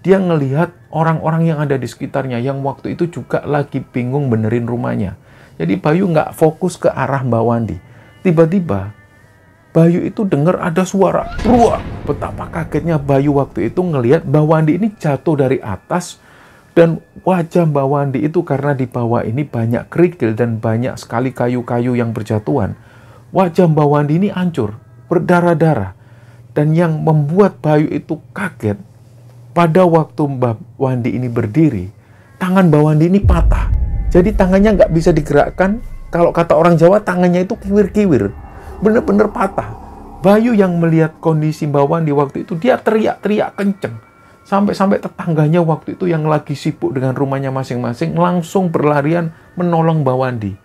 dia ngelihat orang-orang yang ada di sekitarnya yang waktu itu juga lagi bingung benerin rumahnya. Jadi Bayu nggak fokus ke arah Mbak Wandi. Tiba-tiba Bayu itu dengar ada suara truak. Betapa kagetnya Bayu waktu itu ngelihat Mbak Wandi ini jatuh dari atas, dan wajah Mbak Wandi itu karena di bawah ini banyak kerikil dan banyak sekali kayu-kayu yang berjatuhan. Wajah Mbak Wandi ini hancur, berdarah-darah. Dan yang membuat Bayu itu kaget, pada waktu Mbak Wandi ini berdiri, tangan Mbak Wandi ini patah. Jadi tangannya nggak bisa digerakkan. Kalau kata orang Jawa, tangannya itu kiwir-kiwir. Bener-bener patah. Bayu yang melihat kondisi Mbak Wandi waktu itu, dia teriak-teriak kenceng. Sampai-sampai tetangganya waktu itu yang lagi sibuk dengan rumahnya masing-masing langsung berlarian menolong Mbak Wandi.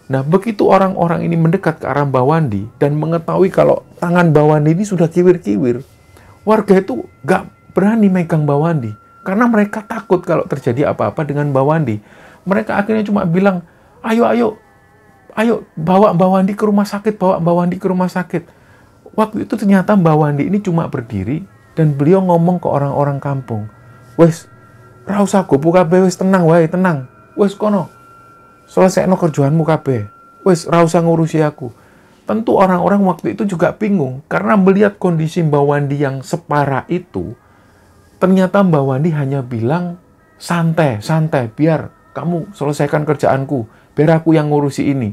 Nah, begitu orang-orang ini mendekat ke arah Mbak Wandi dan mengetahui kalau tangan Mbak Wandi ini sudah kiwir-kiwir, warga itu nggak berani megang Mbak Wandi karena mereka takut kalau terjadi apa-apa dengan Mbak Wandi. Mereka akhirnya cuma bilang, ayo, bawa Mbak Wandi ke rumah sakit, bawa Mbak Wandi ke rumah sakit. Waktu itu ternyata Mbak Wandi ini cuma berdiri, dan beliau ngomong ke orang-orang kampung, "Wes, ra usah gopo kabeh, wes tenang wae, tenang. Wes kono, selesaino kerjaanmu kabeh. Wes ra usah ngurusi aku." Tentu orang-orang waktu itu juga bingung, karena melihat kondisi Mbak Wandi yang separah itu, ternyata Mbak Wandi hanya bilang, santai, biar kamu selesaikan kerjaanku, biar aku yang ngurusi ini.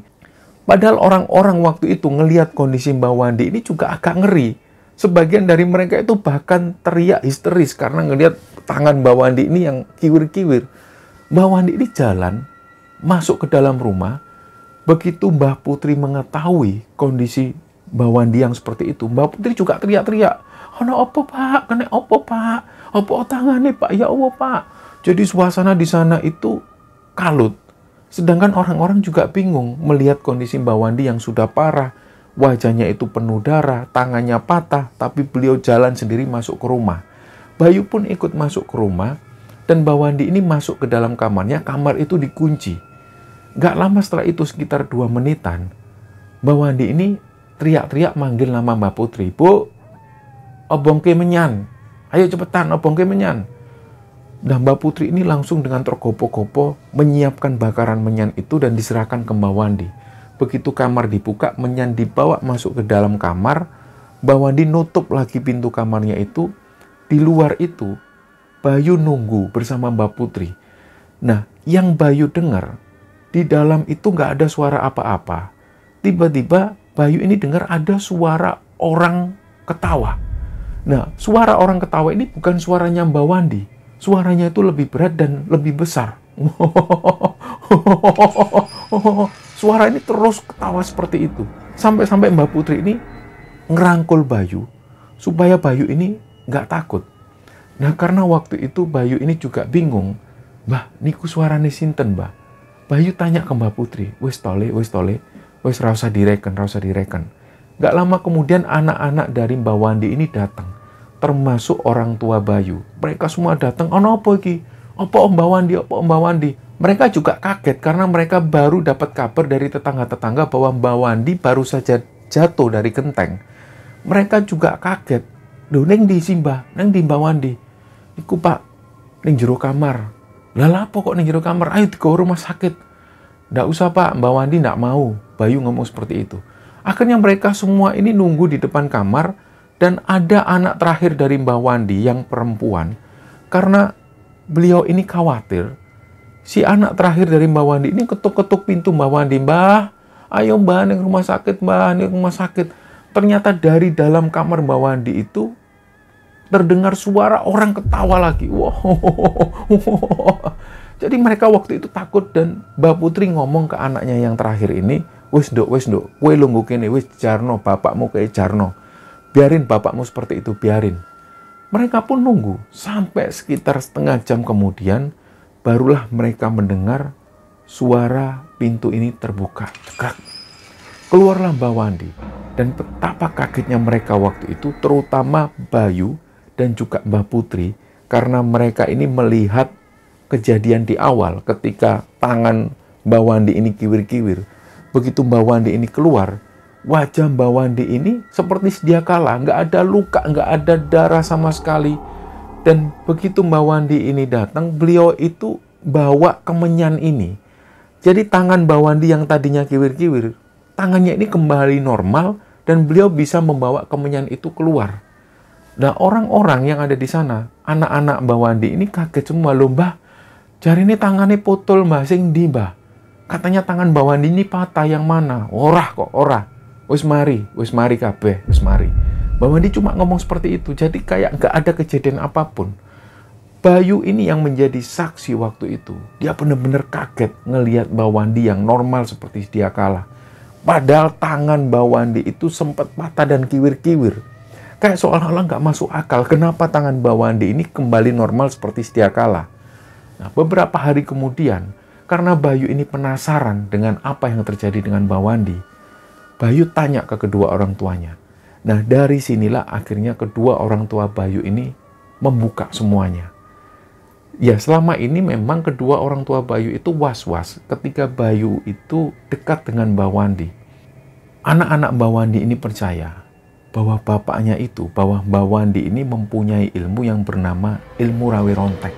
Padahal orang-orang waktu itu ngelihat kondisi Mbak Wandi ini juga agak ngeri. Sebagian dari mereka itu bahkan teriak histeris karena ngelihat tangan Mbak Wandi ini yang kiwir-kiwir. Mbak Wandi ini jalan, masuk ke dalam rumah. Begitu Mbak Putri mengetahui kondisi Mbak Wandi yang seperti itu, Mbak Putri juga teriak-teriak, "Ana opo Pak? Kena opo Pak? Opo tangane Pak? Ya Allah Pak." Jadi suasana di sana itu kalut. Sedangkan orang-orang juga bingung melihat kondisi Mbak Wandi yang sudah parah. Wajahnya itu penuh darah, tangannya patah, tapi beliau jalan sendiri masuk ke rumah. Bayu pun ikut masuk ke rumah, dan Mbak Wandi ini masuk ke dalam kamarnya, kamar itu dikunci. Gak lama setelah itu, sekitar 2 menitan, Mbak Wandi ini teriak-teriak manggil nama Mbak Putri. "Bu, obongke menyan. Ayo cepetan, obongke menyan." Dan Mbak Putri ini langsung dengan tergopoh-gopoh menyiapkan bakaran menyan itu dan diserahkan ke Mbak Wandi. Begitu kamar dibuka, menyan dibawa masuk ke dalam kamar. Mbak Wandi nutup lagi pintu kamarnya itu. Di luar itu, Bayu nunggu bersama Mbak Putri. Nah, yang Bayu dengar, di dalam itu nggak ada suara apa-apa. Tiba-tiba Bayu ini dengar ada suara orang ketawa. Nah, suara orang ketawa ini bukan suaranya Mbak Wandi. Suaranya itu lebih berat dan lebih besar. Suara ini terus ketawa seperti itu. Sampai-sampai Mbak Putri ini ngerangkul Bayu supaya Bayu ini nggak takut. Nah, karena waktu itu Bayu ini juga bingung. "Mbah, niku suarane sinten, Mbah?" Bayu tanya ke Mbak Putri, wes tole, wes ra usah direken. Nggak lama kemudian anak-anak dari Mbak Wandi ini datang, termasuk orang tua Bayu. Mereka semua datang, "Ono apa iki? Apa Mbak Wandi?" Mereka juga kaget karena mereka baru dapat kabar dari tetangga-tetangga bahwa Mbak Wandi baru saja jatuh dari genteng. Mereka juga kaget. "Loh, neng di Mbah, neng di Mbak Wandi." "Iku Pak, neng jero kamar." "Lah apa kok neng jero kamar? Ayo digawa rumah sakit." "Nggak usah Pak, Mbak Wandi nggak mau." Bayu ngomong seperti itu. Akhirnya mereka semua ini nunggu di depan kamar, dan ada anak terakhir dari Mbak Wandi yang perempuan. Karena beliau ini khawatir, si anak terakhir dari Mbak Wandi ini ketuk-ketuk pintu Mbak Wandi. "Mbah, ayo Mbah, neng rumah sakit, Mbah, neng rumah sakit." Ternyata dari dalam kamar Mbak Wandi itu terdengar suara orang ketawa lagi. Wow. Jadi mereka waktu itu takut dan Mbak Putri ngomong ke anaknya yang terakhir ini, wis nduk, kowe lungguh kene, wis jarno, bapakmu kayak jarno. Biarin bapakmu seperti itu, biarin. Mereka pun nunggu, sampai sekitar setengah jam kemudian, barulah mereka mendengar suara pintu ini terbuka. Cekak. Keluarlah Mbak Wandi. Dan betapa kagetnya mereka waktu itu, terutama Bayu dan juga Mbak Putri, karena mereka ini melihat kejadian di awal ketika tangan Mbak Wandi ini kiwir-kiwir. Begitu Mbak Wandi ini keluar, wajah Mbak Wandi ini seperti sedia kala, nggak ada luka, nggak ada darah sama sekali. Dan begitu Mbak Wandi ini datang, beliau itu bawa kemenyan ini. Jadi tangan Mbak Wandi yang tadinya kiwir-kiwir, tangannya ini kembali normal dan beliau bisa membawa kemenyan itu keluar. Nah, orang-orang yang ada di sana, anak-anak Mbak Wandi ini kaget semua, loh Mbah, jari ini tangannya putul Mbah, sing di Mbah. Katanya tangan Mbak Wandi ini patah, yang mana? Ora kok, ora. Wis mari kabeh, wis mari. Mbak Wandi cuma ngomong seperti itu, jadi kayak nggak ada kejadian apapun. Bayu ini yang menjadi saksi waktu itu. Dia benar-benar kaget ngelihat Mbak Wandi yang normal seperti sedia kala. Padahal tangan Mbak Wandi itu sempat patah dan kiwir-kiwir. Kayak seolah-olah nggak masuk akal, kenapa tangan Mbak Wandi ini kembali normal seperti sedia kala. Nah, beberapa hari kemudian, karena Bayu ini penasaran dengan apa yang terjadi dengan Mbak Wandi, Bayu tanya ke kedua orang tuanya. Nah, dari sinilah akhirnya kedua orang tua Bayu ini membuka semuanya. Ya, selama ini memang kedua orang tua Bayu itu was-was ketika Bayu itu dekat dengan Mbak Wandi. Anak-anak Mbak Wandi ini percaya bahwa bapaknya itu, bahwa Mbak Wandi ini mempunyai ilmu yang bernama ilmu rawi rontek.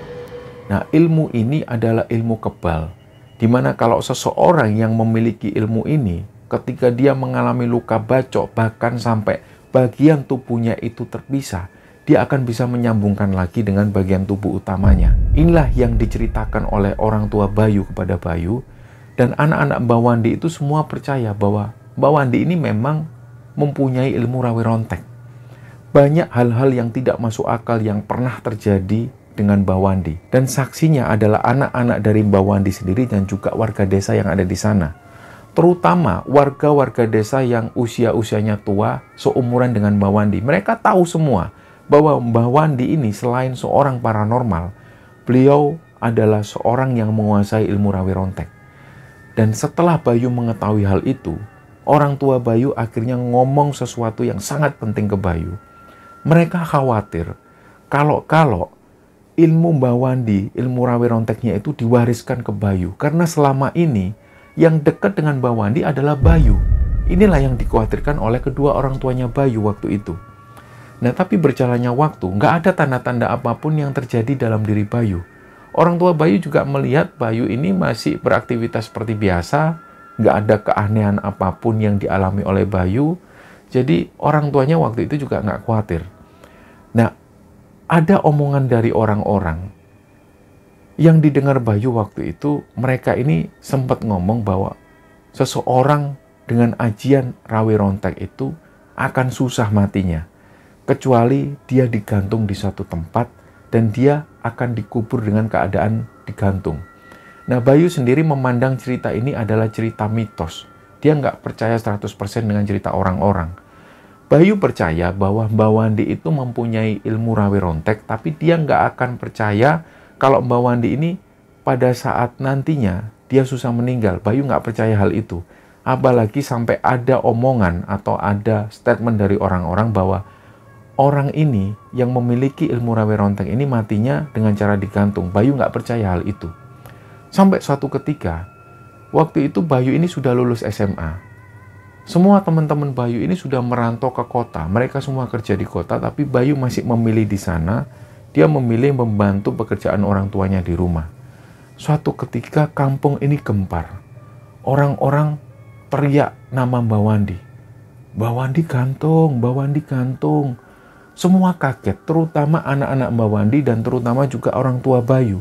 Nah, ilmu ini adalah ilmu kebal, di mana kalau seseorang yang memiliki ilmu ini, ketika dia mengalami luka bacok, bahkan sampai bagian tubuhnya itu terpisah, dia akan bisa menyambungkan lagi dengan bagian tubuh utamanya. Inilah yang diceritakan oleh orang tua Bayu kepada Bayu, dan anak-anak Mbak Wandi itu semua percaya bahwa Mbak Wandi ini memang mempunyai ilmu rawi rontek. Banyak hal-hal yang tidak masuk akal yang pernah terjadi dengan Mbak Wandi. Dan saksinya adalah anak-anak dari Mbak Wandi sendiri dan juga warga desa yang ada di sana. Terutama warga-warga desa yang usia-usianya tua, seumuran dengan Mbak Wandi. Mereka tahu semua bahwa Mbak Wandi ini selain seorang paranormal, beliau adalah seorang yang menguasai ilmu rawi rontek. Dan setelah Bayu mengetahui hal itu, orang tua Bayu akhirnya ngomong sesuatu yang sangat penting ke Bayu. Mereka khawatir kalau ilmu Mbak Wandi, ilmu rawi ronteknya itu diwariskan ke Bayu. Karena selama ini yang dekat dengan Mbak Wandi adalah Bayu. Inilah yang dikhawatirkan oleh kedua orang tuanya Bayu waktu itu. Nah, tapi berjalannya waktu, nggak ada tanda-tanda apapun yang terjadi dalam diri Bayu. Orang tua Bayu juga melihat Bayu ini masih beraktivitas seperti biasa, nggak ada keanehan apapun yang dialami oleh Bayu. Jadi orang tuanya waktu itu juga nggak khawatir. Nah, ada omongan dari orang-orang yang didengar Bayu waktu itu, mereka ini sempat ngomong bahwa seseorang dengan ajian rawi rontek itu akan susah matinya, kecuali dia digantung di satu tempat dan dia akan dikubur dengan keadaan digantung. Nah, Bayu sendiri memandang cerita ini adalah cerita mitos. Dia nggak percaya 100% dengan cerita orang-orang. Bayu percaya bahwa Mbak Wandi itu mempunyai ilmu rawi rontek, tapi dia nggak akan percaya kalau Mbak Wandi ini pada saat nantinya dia susah meninggal. Bayu nggak percaya hal itu. Apalagi sampai ada omongan atau ada statement dari orang-orang bahwa orang ini yang memiliki ilmu rawi rontek ini matinya dengan cara digantung. Bayu nggak percaya hal itu. Sampai suatu ketika, waktu itu Bayu ini sudah lulus SMA. Semua teman-teman Bayu ini sudah merantau ke kota. Mereka semua kerja di kota, tapi Bayu masih memilih di sana. Dia memilih membantu pekerjaan orang tuanya di rumah. Suatu ketika kampung ini gempar. Orang-orang teriak nama Mbak Wandi. Mbak Wandi gantung, Mbak Wandi gantung. Semua kaget, terutama anak-anak Mbak Wandi dan terutama juga orang tua Bayu.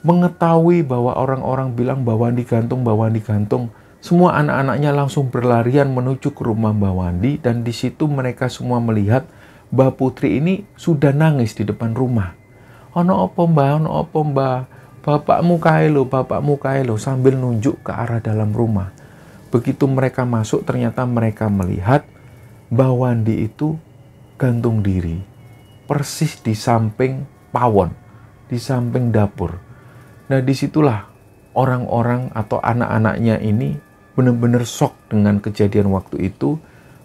Mengetahui bahwa orang-orang bilang Mbak Wandi gantung, Mbak Wandi gantung, semua anak-anaknya langsung berlarian menuju ke rumah Mbak Wandi dan di situ mereka semua melihat Mbak Putri ini sudah nangis di depan rumah. Ono opo Mbak, ono opo Mbak. bapakmu kae lo, sambil nunjuk ke arah dalam rumah. Begitu mereka masuk, ternyata mereka melihat Mbak Wandi itu gantung diri, persis di samping pawon, di samping dapur. Nah, disitulah orang-orang atau anak-anaknya ini benar-benar shock dengan kejadian waktu itu.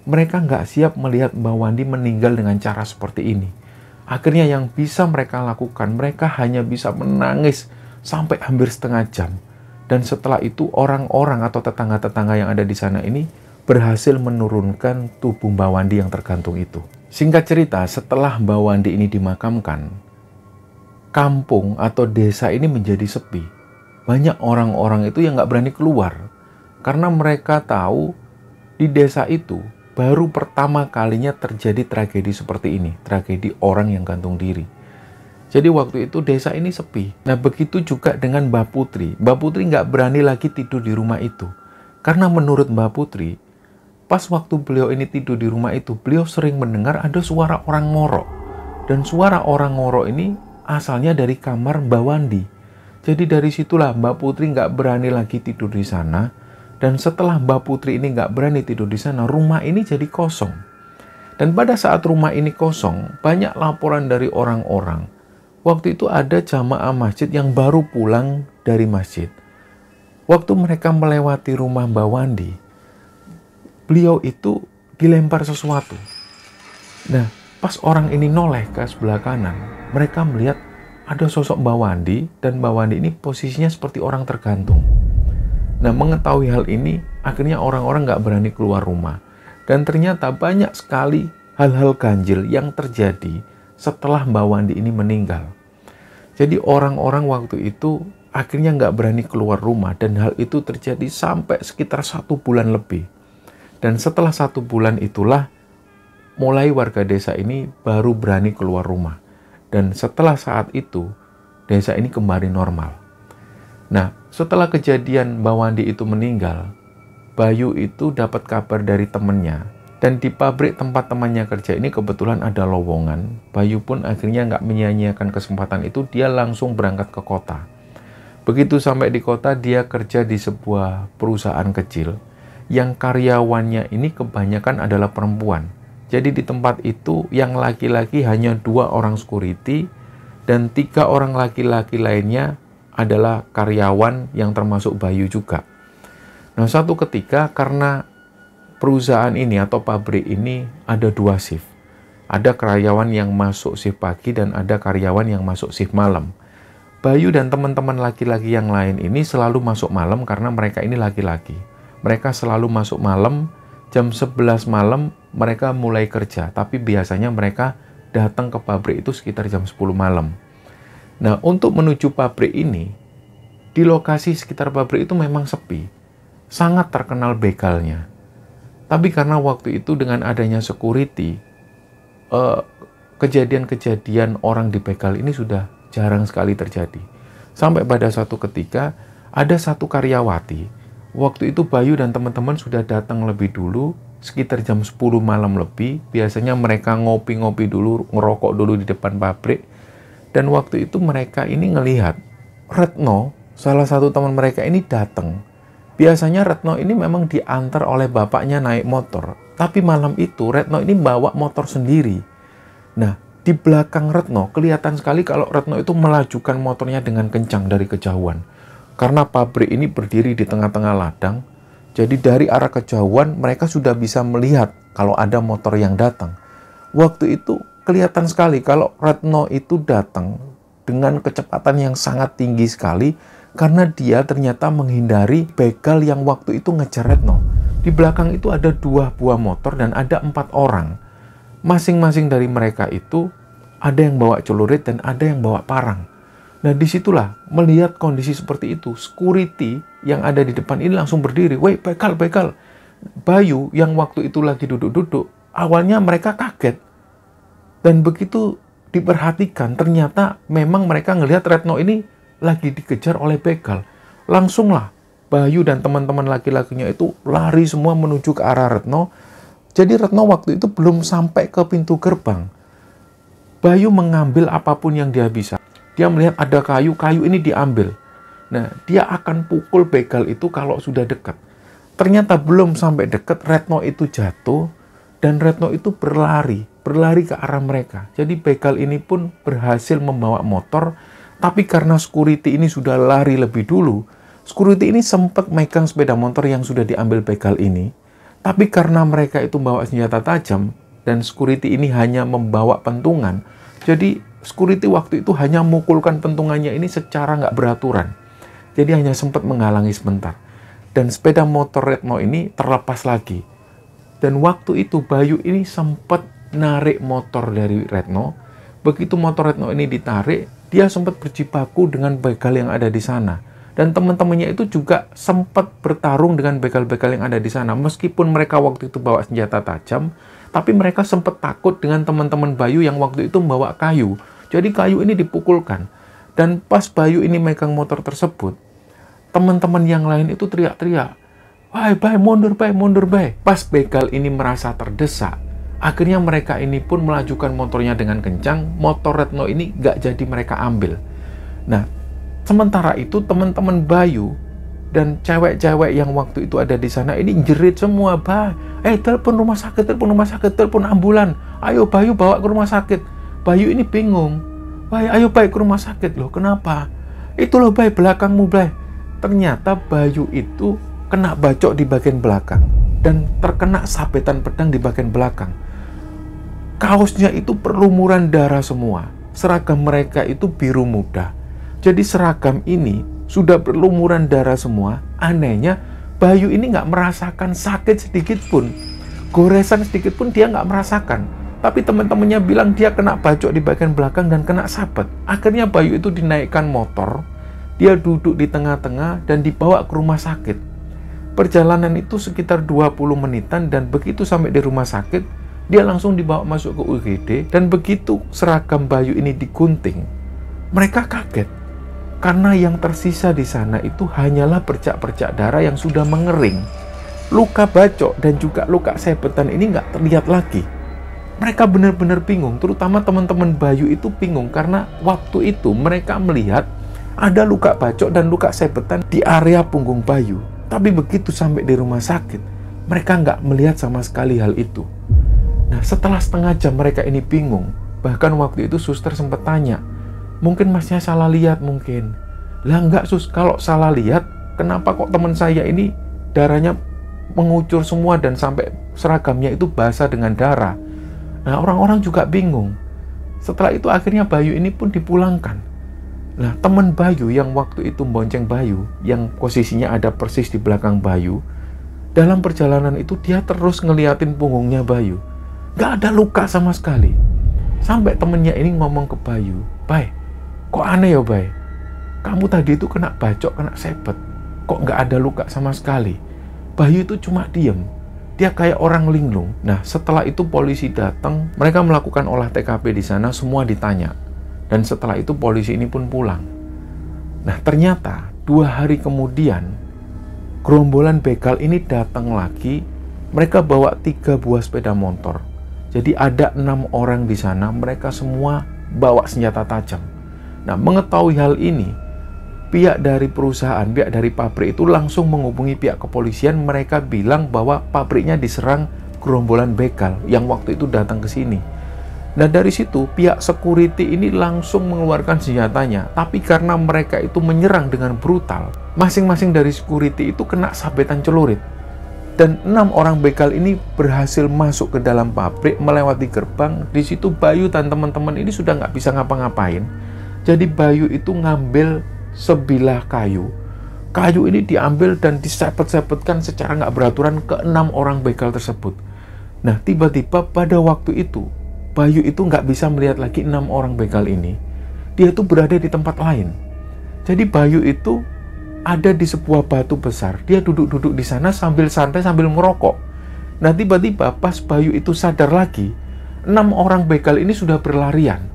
Mereka nggak siap melihat Mbak Wandi meninggal dengan cara seperti ini. Akhirnya yang bisa mereka lakukan, mereka hanya bisa menangis sampai hampir setengah jam. Dan setelah itu orang-orang atau tetangga-tetangga yang ada di sana ini berhasil menurunkan tubuh Mbak Wandi yang tergantung itu. Singkat cerita, setelah Mbak Wandi ini dimakamkan, kampung atau desa ini menjadi sepi. Banyak orang-orang itu yang nggak berani keluar. Karena mereka tahu di desa itu baru pertama kalinya terjadi tragedi seperti ini. Tragedi orang yang gantung diri. Jadi waktu itu desa ini sepi. Nah, begitu juga dengan Mbak Putri. Mbak Putri nggak berani lagi tidur di rumah itu. Karena menurut Mbak Putri, pas waktu beliau ini tidur di rumah itu, beliau sering mendengar ada suara orang ngorok. Dan suara orang ngorok ini asalnya dari kamar Mbak Wandi. Jadi dari situlah Mbak Putri nggak berani lagi tidur di sana. Dan setelah Mbak Putri ini nggak berani tidur di sana, rumah ini jadi kosong. Dan pada saat rumah ini kosong, banyak laporan dari orang-orang. Waktu itu ada jamaah masjid yang baru pulang dari masjid. Waktu mereka melewati rumah Mbak Wandi, beliau itu dilempar sesuatu. Nah, pas orang ini noleh ke sebelah kanan, mereka melihat ada sosok Mbak Wandi, dan Mbak Wandi ini posisinya seperti orang tergantung. Nah, mengetahui hal ini, akhirnya orang-orang nggak berani keluar rumah. Dan ternyata banyak sekali hal-hal ganjil yang terjadi setelah Mbak Wandi ini meninggal. Jadi orang-orang waktu itu akhirnya nggak berani keluar rumah, dan hal itu terjadi sampai sekitar 1 bulan lebih. Dan setelah 1 bulan itulah, mulai warga desa ini baru berani keluar rumah. Dan setelah saat itu, desa ini kembali normal. Nah, setelah kejadian Mbak Wandi itu meninggal, Bayu itu dapat kabar dari temannya. Dan di pabrik tempat temannya kerja ini kebetulan ada lowongan. Bayu pun akhirnya nggak menyia-nyiakan kesempatan itu, dia langsung berangkat ke kota. Begitu sampai di kota, dia kerja di sebuah perusahaan kecil yang karyawannya ini kebanyakan adalah perempuan. Jadi di tempat itu yang laki-laki hanya 2 orang security, dan 3 orang laki-laki lainnya adalah karyawan yang termasuk Bayu juga. Nah, suatu ketika karena perusahaan ini atau pabrik ini ada 2 shift. Ada karyawan yang masuk shift pagi dan ada karyawan yang masuk shift malam. Bayu dan teman-teman laki-laki yang lain ini selalu masuk malam karena mereka ini laki-laki. Mereka selalu masuk malam, jam 11 malam mereka mulai kerja. Tapi biasanya mereka datang ke pabrik itu sekitar jam 10 malam. Nah, untuk menuju pabrik ini, di lokasi sekitar pabrik itu memang sepi. Sangat terkenal begalnya. Tapi karena waktu itu dengan adanya security, kejadian-kejadian orang di begal ini sudah jarang sekali terjadi. Sampai pada suatu ketika, ada satu karyawati. Waktu itu Bayu dan teman-teman sudah datang lebih dulu, sekitar jam 10 malam lebih. Biasanya mereka ngopi-ngopi dulu, ngerokok dulu di depan pabrik. Dan waktu itu mereka ini ngelihat Retno, salah satu teman mereka ini datang. Biasanya Retno ini memang diantar oleh bapaknya naik motor. Tapi malam itu Retno ini bawa motor sendiri. Nah, di belakang Retno kelihatan sekali kalau Retno itu melajukan motornya dengan kencang dari kejauhan. Karena pabrik ini berdiri di tengah-tengah ladang. Jadi dari arah kejauhan mereka sudah bisa melihat kalau ada motor yang datang. Waktu itu kelihatan sekali kalau Retno itu datang dengan kecepatan yang sangat tinggi sekali karena dia ternyata menghindari begal yang waktu itu ngejar Retno. Di belakang itu ada 2 buah motor dan ada 4 orang. Masing-masing dari mereka itu ada yang bawa celurit dan ada yang bawa parang. Nah, disitulah melihat kondisi seperti itu, security yang ada di depan ini langsung berdiri. Woi, begal, begal. Bayu yang waktu itu lagi duduk-duduk, awalnya mereka kaget. Dan begitu diperhatikan, ternyata memang mereka ngelihat Retno ini lagi dikejar oleh begal. Langsunglah Bayu dan teman-teman laki-lakinya itu lari semua menuju ke arah Retno. Jadi Retno waktu itu belum sampai ke pintu gerbang. Bayu mengambil apapun yang dia bisa. Dia melihat ada kayu, kayu ini diambil. Nah, dia akan pukul begal itu kalau sudah dekat. Ternyata belum sampai dekat, Retno itu jatuh, dan Retno itu berlari ke arah mereka. Jadi begal ini pun berhasil membawa motor, tapi karena security ini sudah lari lebih dulu, security ini sempat megang sepeda motor yang sudah diambil begal ini, tapi karena mereka itu membawa senjata tajam, dan security ini hanya membawa pentungan, jadi security waktu itu hanya memukulkan pentungannya ini secara nggak beraturan. Jadi hanya sempat menghalangi sebentar. Dan sepeda motor Retno ini terlepas lagi. Dan waktu itu Bayu ini sempat narik motor dari Retno. Begitu motor Retno ini ditarik, dia sempat berjibaku dengan begal yang ada di sana. Dan teman-temannya itu juga sempat bertarung dengan begal-begal yang ada di sana. Meskipun mereka waktu itu bawa senjata tajam, tapi mereka sempat takut dengan teman-teman Bayu yang waktu itu membawa kayu. Jadi kayu ini dipukulkan. Dan pas Bayu ini megang motor tersebut, teman-teman yang lain itu teriak-teriak, Bay, mundur bay. Pas begal ini merasa terdesak, akhirnya mereka ini pun melajukan motornya dengan kencang. Motor Retno ini gak jadi mereka ambil. Nah, sementara itu teman-teman Bayu dan cewek-cewek yang waktu itu ada di sana ini jerit semua, Bay, telepon rumah sakit, telepon ambulan. Ayo Bayu bawa ke rumah sakit. Bayu ini bingung. Bay, ayo Bay ke rumah sakit. Loh, kenapa? Itu loh Bay, belakangmu Bay. Ternyata Bayu itu kena bacok di bagian belakang dan terkena sabetan pedang di bagian belakang. Kaosnya itu berlumuran darah semua. Seragam mereka itu biru muda. Jadi seragam ini sudah berlumuran darah semua. Anehnya Bayu ini nggak merasakan sakit sedikit pun. Goresan sedikit pun dia nggak merasakan. Tapi teman-temannya bilang dia kena bacok di bagian belakang dan kena sabet. Akhirnya Bayu itu dinaikkan motor. Dia duduk di tengah-tengah dan dibawa ke rumah sakit. Perjalanan itu sekitar 20 menitan dan begitu sampai di rumah sakit, dia langsung dibawa masuk ke UGD dan begitu seragam Bayu ini digunting, mereka kaget. Karena yang tersisa di sana itu hanyalah bercak-bercak darah yang sudah mengering. Luka bacok dan juga luka sabetan ini nggak terlihat lagi. Mereka benar-benar bingung, terutama teman-teman Bayu itu bingung karena waktu itu mereka melihat ada luka bacok dan luka sabetan di area punggung Bayu. Tapi begitu sampai di rumah sakit, mereka nggak melihat sama sekali hal itu. Nah, setelah setengah jam mereka ini bingung. Bahkan waktu itu suster sempat tanya, mungkin masnya salah lihat mungkin. Lah nggak sus, kalau salah lihat, kenapa kok teman saya ini darahnya mengucur semua dan sampai seragamnya itu basah dengan darah. Nah, orang-orang juga bingung. Setelah itu akhirnya Bayu ini pun dipulangkan. Nah, teman Bayu yang waktu itu bonceng Bayu, yang posisinya ada persis di belakang Bayu, dalam perjalanan itu dia terus ngeliatin punggungnya Bayu. Gak ada luka sama sekali. Sampai temennya ini ngomong ke Bayu, Bay, kok aneh ya Bay? Kamu tadi itu kena bacok, kena sebet. Kok gak ada luka sama sekali? Bayu itu cuma diem. Dia kayak orang linglung. Nah, setelah itu polisi datang, mereka melakukan olah TKP di sana, semua ditanya. Dan setelah itu polisi ini pun pulang. Nah, ternyata 2 hari kemudian gerombolan begal ini datang lagi. Mereka bawa 3 buah sepeda motor. Jadi ada 6 orang di sana. Mereka semua bawa senjata tajam. Nah, mengetahui hal ini, pihak dari perusahaan, pihak dari pabrik itu langsung menghubungi pihak kepolisian. Mereka bilang bahwa pabriknya diserang gerombolan begal yang waktu itu datang ke sini. Nah, dari situ pihak security ini langsung mengeluarkan senjatanya. Tapi karena mereka itu menyerang dengan brutal, masing-masing dari security itu kena sabetan celurit. Dan 6 orang begal ini berhasil masuk ke dalam pabrik, melewati gerbang. Di situ Bayu dan teman-teman ini sudah nggak bisa ngapa-ngapain. Jadi Bayu itu ngambil sebilah kayu. Kayu ini diambil dan disepet-sepetkan secara nggak beraturan ke 6 orang begal tersebut. Nah, tiba-tiba pada waktu itu Bayu itu nggak bisa melihat lagi 6 orang begal ini. Dia tuh berada di tempat lain. Jadi Bayu itu ada di sebuah batu besar. Dia duduk-duduk di sana sambil santai, sambil merokok. Nah, tiba-tiba pas Bayu itu sadar lagi, 6 orang begal ini sudah berlarian.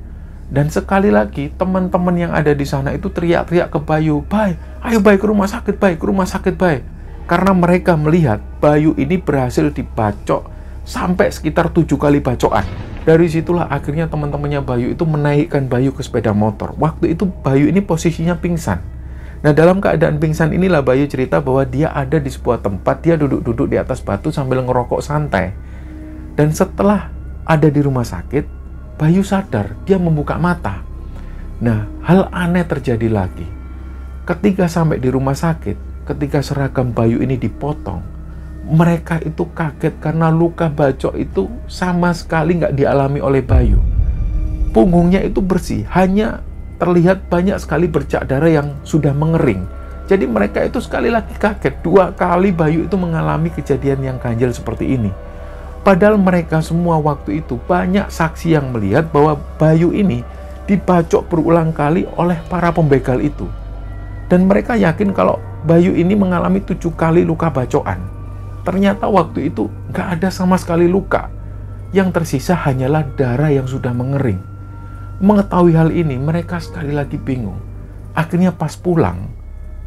Dan sekali lagi, teman-teman yang ada di sana itu teriak-teriak ke Bayu, Bay, ayo Bay ke rumah sakit, Bay, ke rumah sakit, Bay. Karena mereka melihat Bayu ini berhasil dibacok sampai sekitar 7 kali bacokan. Dari situlah akhirnya teman-temannya Bayu itu menaikkan Bayu ke sepeda motor. Waktu itu Bayu ini posisinya pingsan. Nah, dalam keadaan pingsan inilah Bayu cerita bahwa dia ada di sebuah tempat, dia duduk-duduk di atas batu sambil ngerokok santai. Dan setelah ada di rumah sakit, Bayu sadar, dia membuka mata. Nah, hal aneh terjadi lagi. Ketika sampai di rumah sakit, ketika seragam Bayu ini dipotong, mereka itu kaget karena luka bacok itu sama sekali nggak dialami oleh Bayu. Punggungnya itu bersih, hanya terlihat banyak sekali bercak darah yang sudah mengering. Jadi mereka itu sekali lagi kaget, 2 kali Bayu itu mengalami kejadian yang ganjil seperti ini. Padahal mereka semua waktu itu banyak saksi yang melihat bahwa Bayu ini dibacok berulang kali oleh para pembegal itu. Dan mereka yakin kalau Bayu ini mengalami 7 kali luka bacokan. Ternyata waktu itu nggak ada sama sekali luka. Yang tersisa hanyalah darah yang sudah mengering. Mengetahui hal ini, mereka sekali lagi bingung. Akhirnya pas pulang,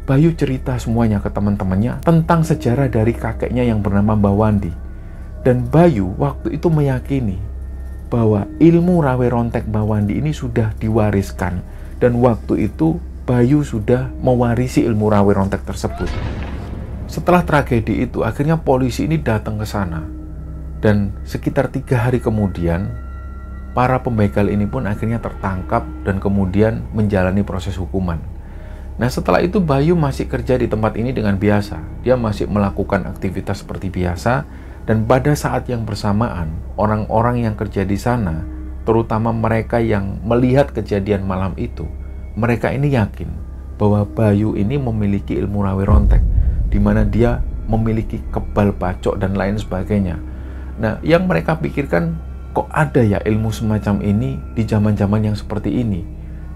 Bayu cerita semuanya ke teman-temannya tentang sejarah dari kakeknya yang bernama Mbah Wandi. Dan Bayu waktu itu meyakini bahwa ilmu rawe rontek Mbah Wandi ini sudah diwariskan. Dan waktu itu Bayu sudah mewarisi ilmu rawe rontek tersebut. Setelah tragedi itu, akhirnya polisi ini datang ke sana. Dan sekitar 3 hari kemudian, para pembegal ini pun akhirnya tertangkap dan kemudian menjalani proses hukuman. Nah, setelah itu Bayu masih kerja di tempat ini dengan biasa. Dia masih melakukan aktivitas seperti biasa. Dan pada saat yang bersamaan, orang-orang yang kerja di sana, terutama mereka yang melihat kejadian malam itu, mereka ini yakin bahwa Bayu ini memiliki ilmu rawe rontek, di mana dia memiliki kebal bacok dan lain sebagainya. Nah, yang mereka pikirkan, kok ada ya ilmu semacam ini di zaman-zaman yang seperti ini.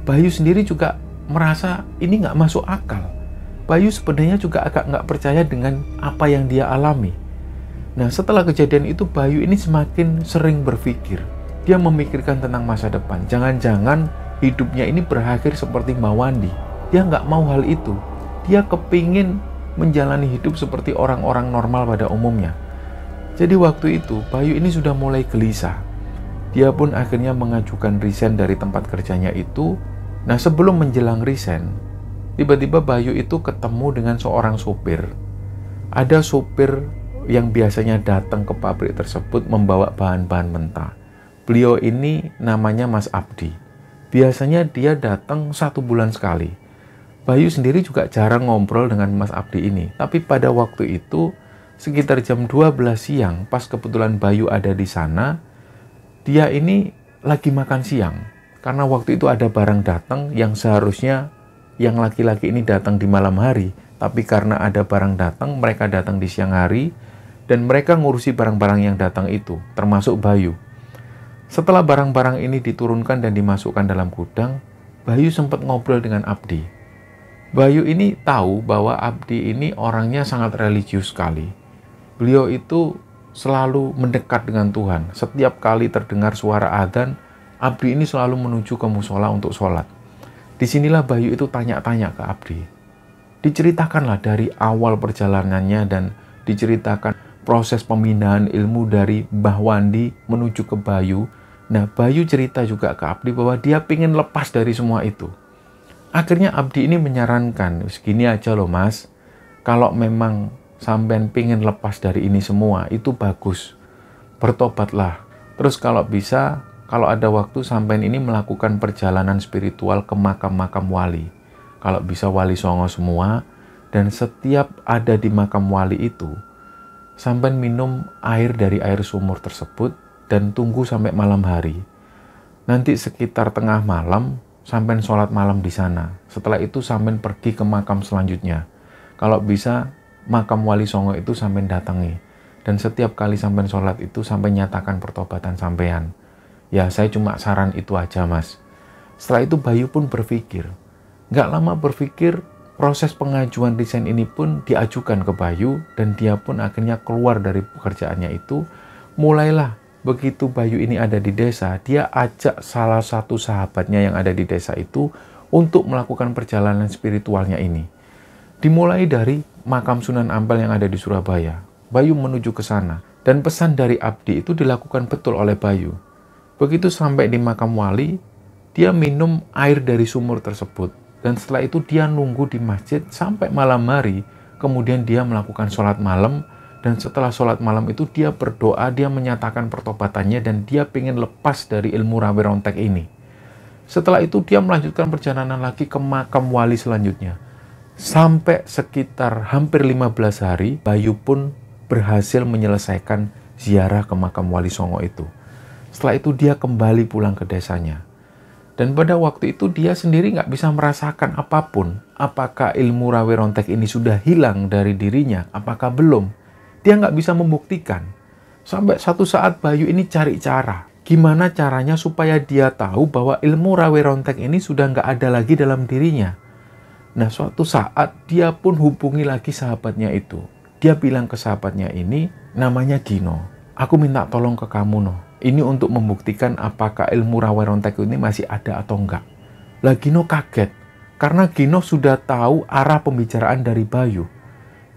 Bayu sendiri juga merasa ini nggak masuk akal. Bayu sebenarnya juga agak nggak percaya dengan apa yang dia alami. Nah, setelah kejadian itu, Bayu ini semakin sering berpikir. Dia memikirkan tentang masa depan. Jangan-jangan hidupnya ini berakhir seperti Mbah Wandi. Dia nggak mau hal itu. Dia kepingin menjalani hidup seperti orang-orang normal pada umumnya. Jadi waktu itu Bayu ini sudah mulai gelisah. Dia pun akhirnya mengajukan resign dari tempat kerjanya itu. Nah, sebelum menjelang resign, tiba-tiba Bayu itu ketemu dengan seorang sopir. Ada sopir yang biasanya datang ke pabrik tersebut membawa bahan-bahan mentah. Beliau ini namanya Mas Abdi. Biasanya dia datang 1 bulan sekali. Bayu sendiri juga jarang ngobrol dengan Mas Abdi ini. Tapi pada waktu itu, sekitar jam 12 siang, pas kebetulan Bayu ada di sana, dia ini lagi makan siang. Karena waktu itu ada barang datang yang seharusnya yang laki-laki ini datang di malam hari. Tapi karena ada barang datang, mereka datang di siang hari, dan mereka ngurusi barang-barang yang datang itu, termasuk Bayu. Setelah barang-barang ini diturunkan dan dimasukkan dalam gudang, Bayu sempat ngobrol dengan Abdi. Bayu ini tahu bahwa Abdi ini orangnya sangat religius sekali. Beliau itu selalu mendekat dengan Tuhan. Setiap kali terdengar suara adzan, Abdi ini selalu menuju ke musola untuk sholat. Disinilah Bayu itu tanya-tanya ke Abdi. Diceritakanlah dari awal perjalanannya dan diceritakan proses pemindahan ilmu dari Mbah Wandi menuju ke Bayu. Nah, Bayu cerita juga ke Abdi bahwa dia pengen lepas dari semua itu. Akhirnya Abdi ini menyarankan, segini aja loh Mas, kalau memang sampean pengen lepas dari ini semua, itu bagus. Bertobatlah. Terus kalau bisa, kalau ada waktu sampean ini melakukan perjalanan spiritual ke makam-makam wali. Kalau bisa wali songo semua, dan setiap ada di makam wali itu, sampean minum air dari air sumur tersebut, dan tunggu sampai malam hari. Nanti sekitar tengah malam, sampean sholat malam di sana. Setelah itu sampean pergi ke makam selanjutnya. Kalau bisa makam wali songo itu sampean datangi. Dan setiap kali sampean sholat itu sampean nyatakan pertobatan sampean. Ya, saya cuma saran itu aja Mas. Setelah itu Bayu pun berpikir. Nggak lama berpikir, proses pengajuan resign ini pun diajukan ke Bayu. Dan dia pun akhirnya keluar dari pekerjaannya itu. Mulailah. Begitu Bayu ini ada di desa, dia ajak salah satu sahabatnya yang ada di desa itu untuk melakukan perjalanan spiritualnya ini. Dimulai dari makam Sunan Ampel yang ada di Surabaya. Bayu menuju ke sana. Dan pesan dari Abdi itu dilakukan betul oleh Bayu. Begitu sampai di makam wali, dia minum air dari sumur tersebut. Dan setelah itu dia nunggu di masjid sampai malam hari. Kemudian dia melakukan sholat malam. Dan setelah sholat malam itu dia berdoa, dia menyatakan pertobatannya dan dia pengen lepas dari ilmu rawe rontek ini. Setelah itu dia melanjutkan perjalanan lagi ke makam wali selanjutnya. Sampai sekitar hampir 15 hari, Bayu pun berhasil menyelesaikan ziarah ke makam Wali Songo itu. Setelah itu dia kembali pulang ke desanya. Dan pada waktu itu dia sendiri nggak bisa merasakan apapun. Apakah ilmu rawe rontek ini sudah hilang dari dirinya? Apakah belum? Dia nggak bisa membuktikan. Sampai satu saat Bayu ini cari cara. Gimana caranya supaya dia tahu bahwa ilmu rawe rontek ini sudah nggak ada lagi dalam dirinya. Nah, suatu saat dia pun hubungi lagi sahabatnya itu. Dia bilang ke sahabatnya ini, namanya Gino. Aku minta tolong ke kamu, no. Ini untuk membuktikan apakah ilmu rawe rontek ini masih ada atau enggak. Lah Gino kaget. Karena Gino sudah tahu arah pembicaraan dari Bayu.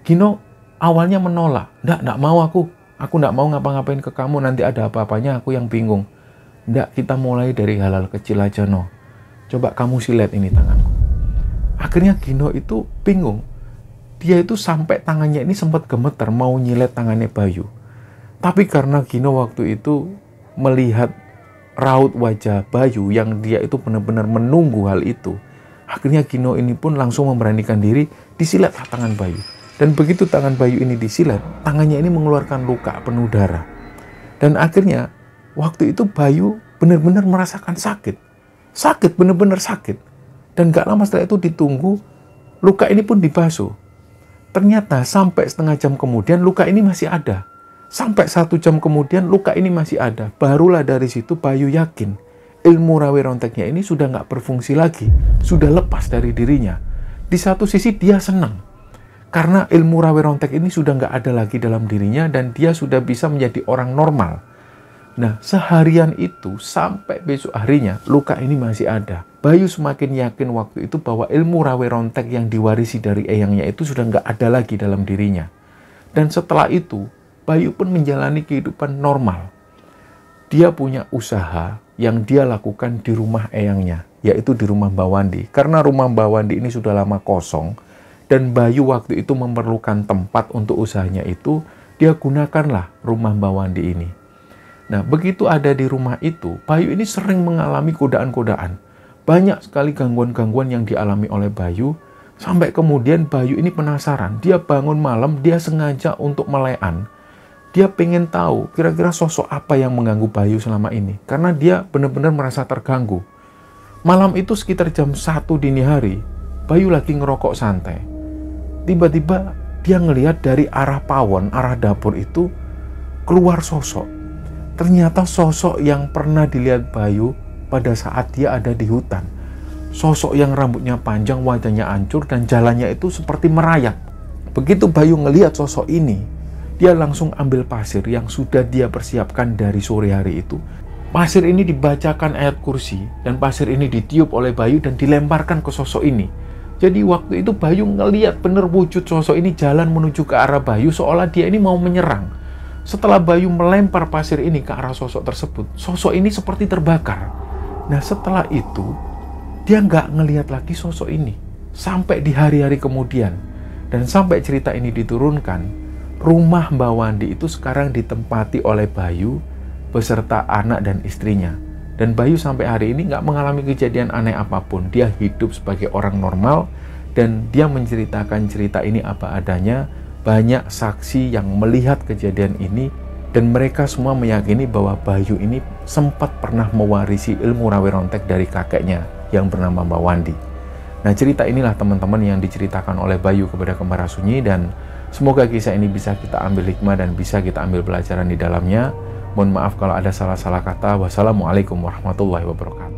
Gino awalnya menolak. Nggak mau aku. Aku nggak mau ngapa-ngapain ke kamu. Nanti ada apa-apanya aku yang bingung. Nggak, kita mulai dari hal-hal kecil aja, no. Coba kamu silet ini tanganku. Akhirnya Gino itu bingung. Dia itu sampai tangannya ini sempat gemeter mau nyilet tangannya Bayu. Tapi karena Gino waktu itu melihat raut wajah Bayu yang dia itu benar-benar menunggu hal itu. Akhirnya Gino ini pun langsung memberanikan diri, disiletlah tangan Bayu. Dan begitu tangan Bayu ini disilet, tangannya ini mengeluarkan luka penuh darah. Dan akhirnya waktu itu Bayu benar-benar merasakan sakit. Sakit, benar-benar sakit. Dan gak lama setelah itu ditunggu, luka ini pun dibasuh. Ternyata sampai setengah jam kemudian luka ini masih ada. Sampai 1 jam kemudian luka ini masih ada. Barulah dari situ Bayu yakin ilmu rawe ronteknya ini sudah nggak berfungsi lagi. Sudah lepas dari dirinya. Di satu sisi dia senang. Karena ilmu rawe rontek ini sudah nggak ada lagi dalam dirinya dan dia sudah bisa menjadi orang normal. Nah, seharian itu sampai besok harinya luka ini masih ada. Bayu semakin yakin waktu itu bahwa ilmu rawe rontek yang diwarisi dari eyangnya itu sudah nggak ada lagi dalam dirinya. Dan setelah itu, Bayu pun menjalani kehidupan normal. Dia punya usaha yang dia lakukan di rumah eyangnya, yaitu di rumah Mbak Wandi. Karena rumah Mbak Wandi ini sudah lama kosong, dan Bayu waktu itu memerlukan tempat untuk usahanya itu, dia gunakanlah rumah Mbak Wandi ini. Nah, begitu ada di rumah itu, Bayu ini sering mengalami godaan-godaan. Banyak sekali gangguan-gangguan yang dialami oleh Bayu, sampai kemudian Bayu ini penasaran. Dia bangun malam, dia sengaja untuk melean. Dia pengen tahu kira-kira sosok apa yang mengganggu Bayu selama ini. Karena dia benar-benar merasa terganggu. Malam itu sekitar jam 1 dini hari, Bayu lagi ngerokok santai. Tiba-tiba dia ngelihat dari arah pawon, arah dapur itu, keluar sosok. Ternyata sosok yang pernah dilihat Bayu pada saat dia ada di hutan. Sosok yang rambutnya panjang, wajahnya hancur, dan jalannya itu seperti merayap. Begitu Bayu ngelihat sosok ini, dia langsung ambil pasir yang sudah dia persiapkan dari sore hari itu. Pasir ini dibacakan ayat kursi, dan pasir ini ditiup oleh Bayu dan dilemparkan ke sosok ini. Jadi waktu itu Bayu ngelihat bener wujud sosok ini jalan menuju ke arah Bayu seolah dia ini mau menyerang. Setelah Bayu melempar pasir ini ke arah sosok tersebut, sosok ini seperti terbakar. Nah, setelah itu dia nggak ngelihat lagi sosok ini sampai di hari-hari kemudian. Dan sampai cerita ini diturunkan, rumah Mbak Wandi itu sekarang ditempati oleh Bayu beserta anak dan istrinya. Dan Bayu sampai hari ini nggak mengalami kejadian aneh apapun. Dia hidup sebagai orang normal dan dia menceritakan cerita ini apa adanya. Banyak saksi yang melihat kejadian ini dan mereka semua meyakini bahwa Bayu ini sempat pernah mewarisi ilmu rawe rontek dari kakeknya yang bernama Mbak Wandi. Nah, cerita inilah teman-teman yang diceritakan oleh Bayu kepada Kembara Sunyi, dan semoga kisah ini bisa kita ambil hikmah dan bisa kita ambil pelajaran di dalamnya. Mohon maaf kalau ada salah-salah kata. Wassalamualaikum warahmatullahi wabarakatuh.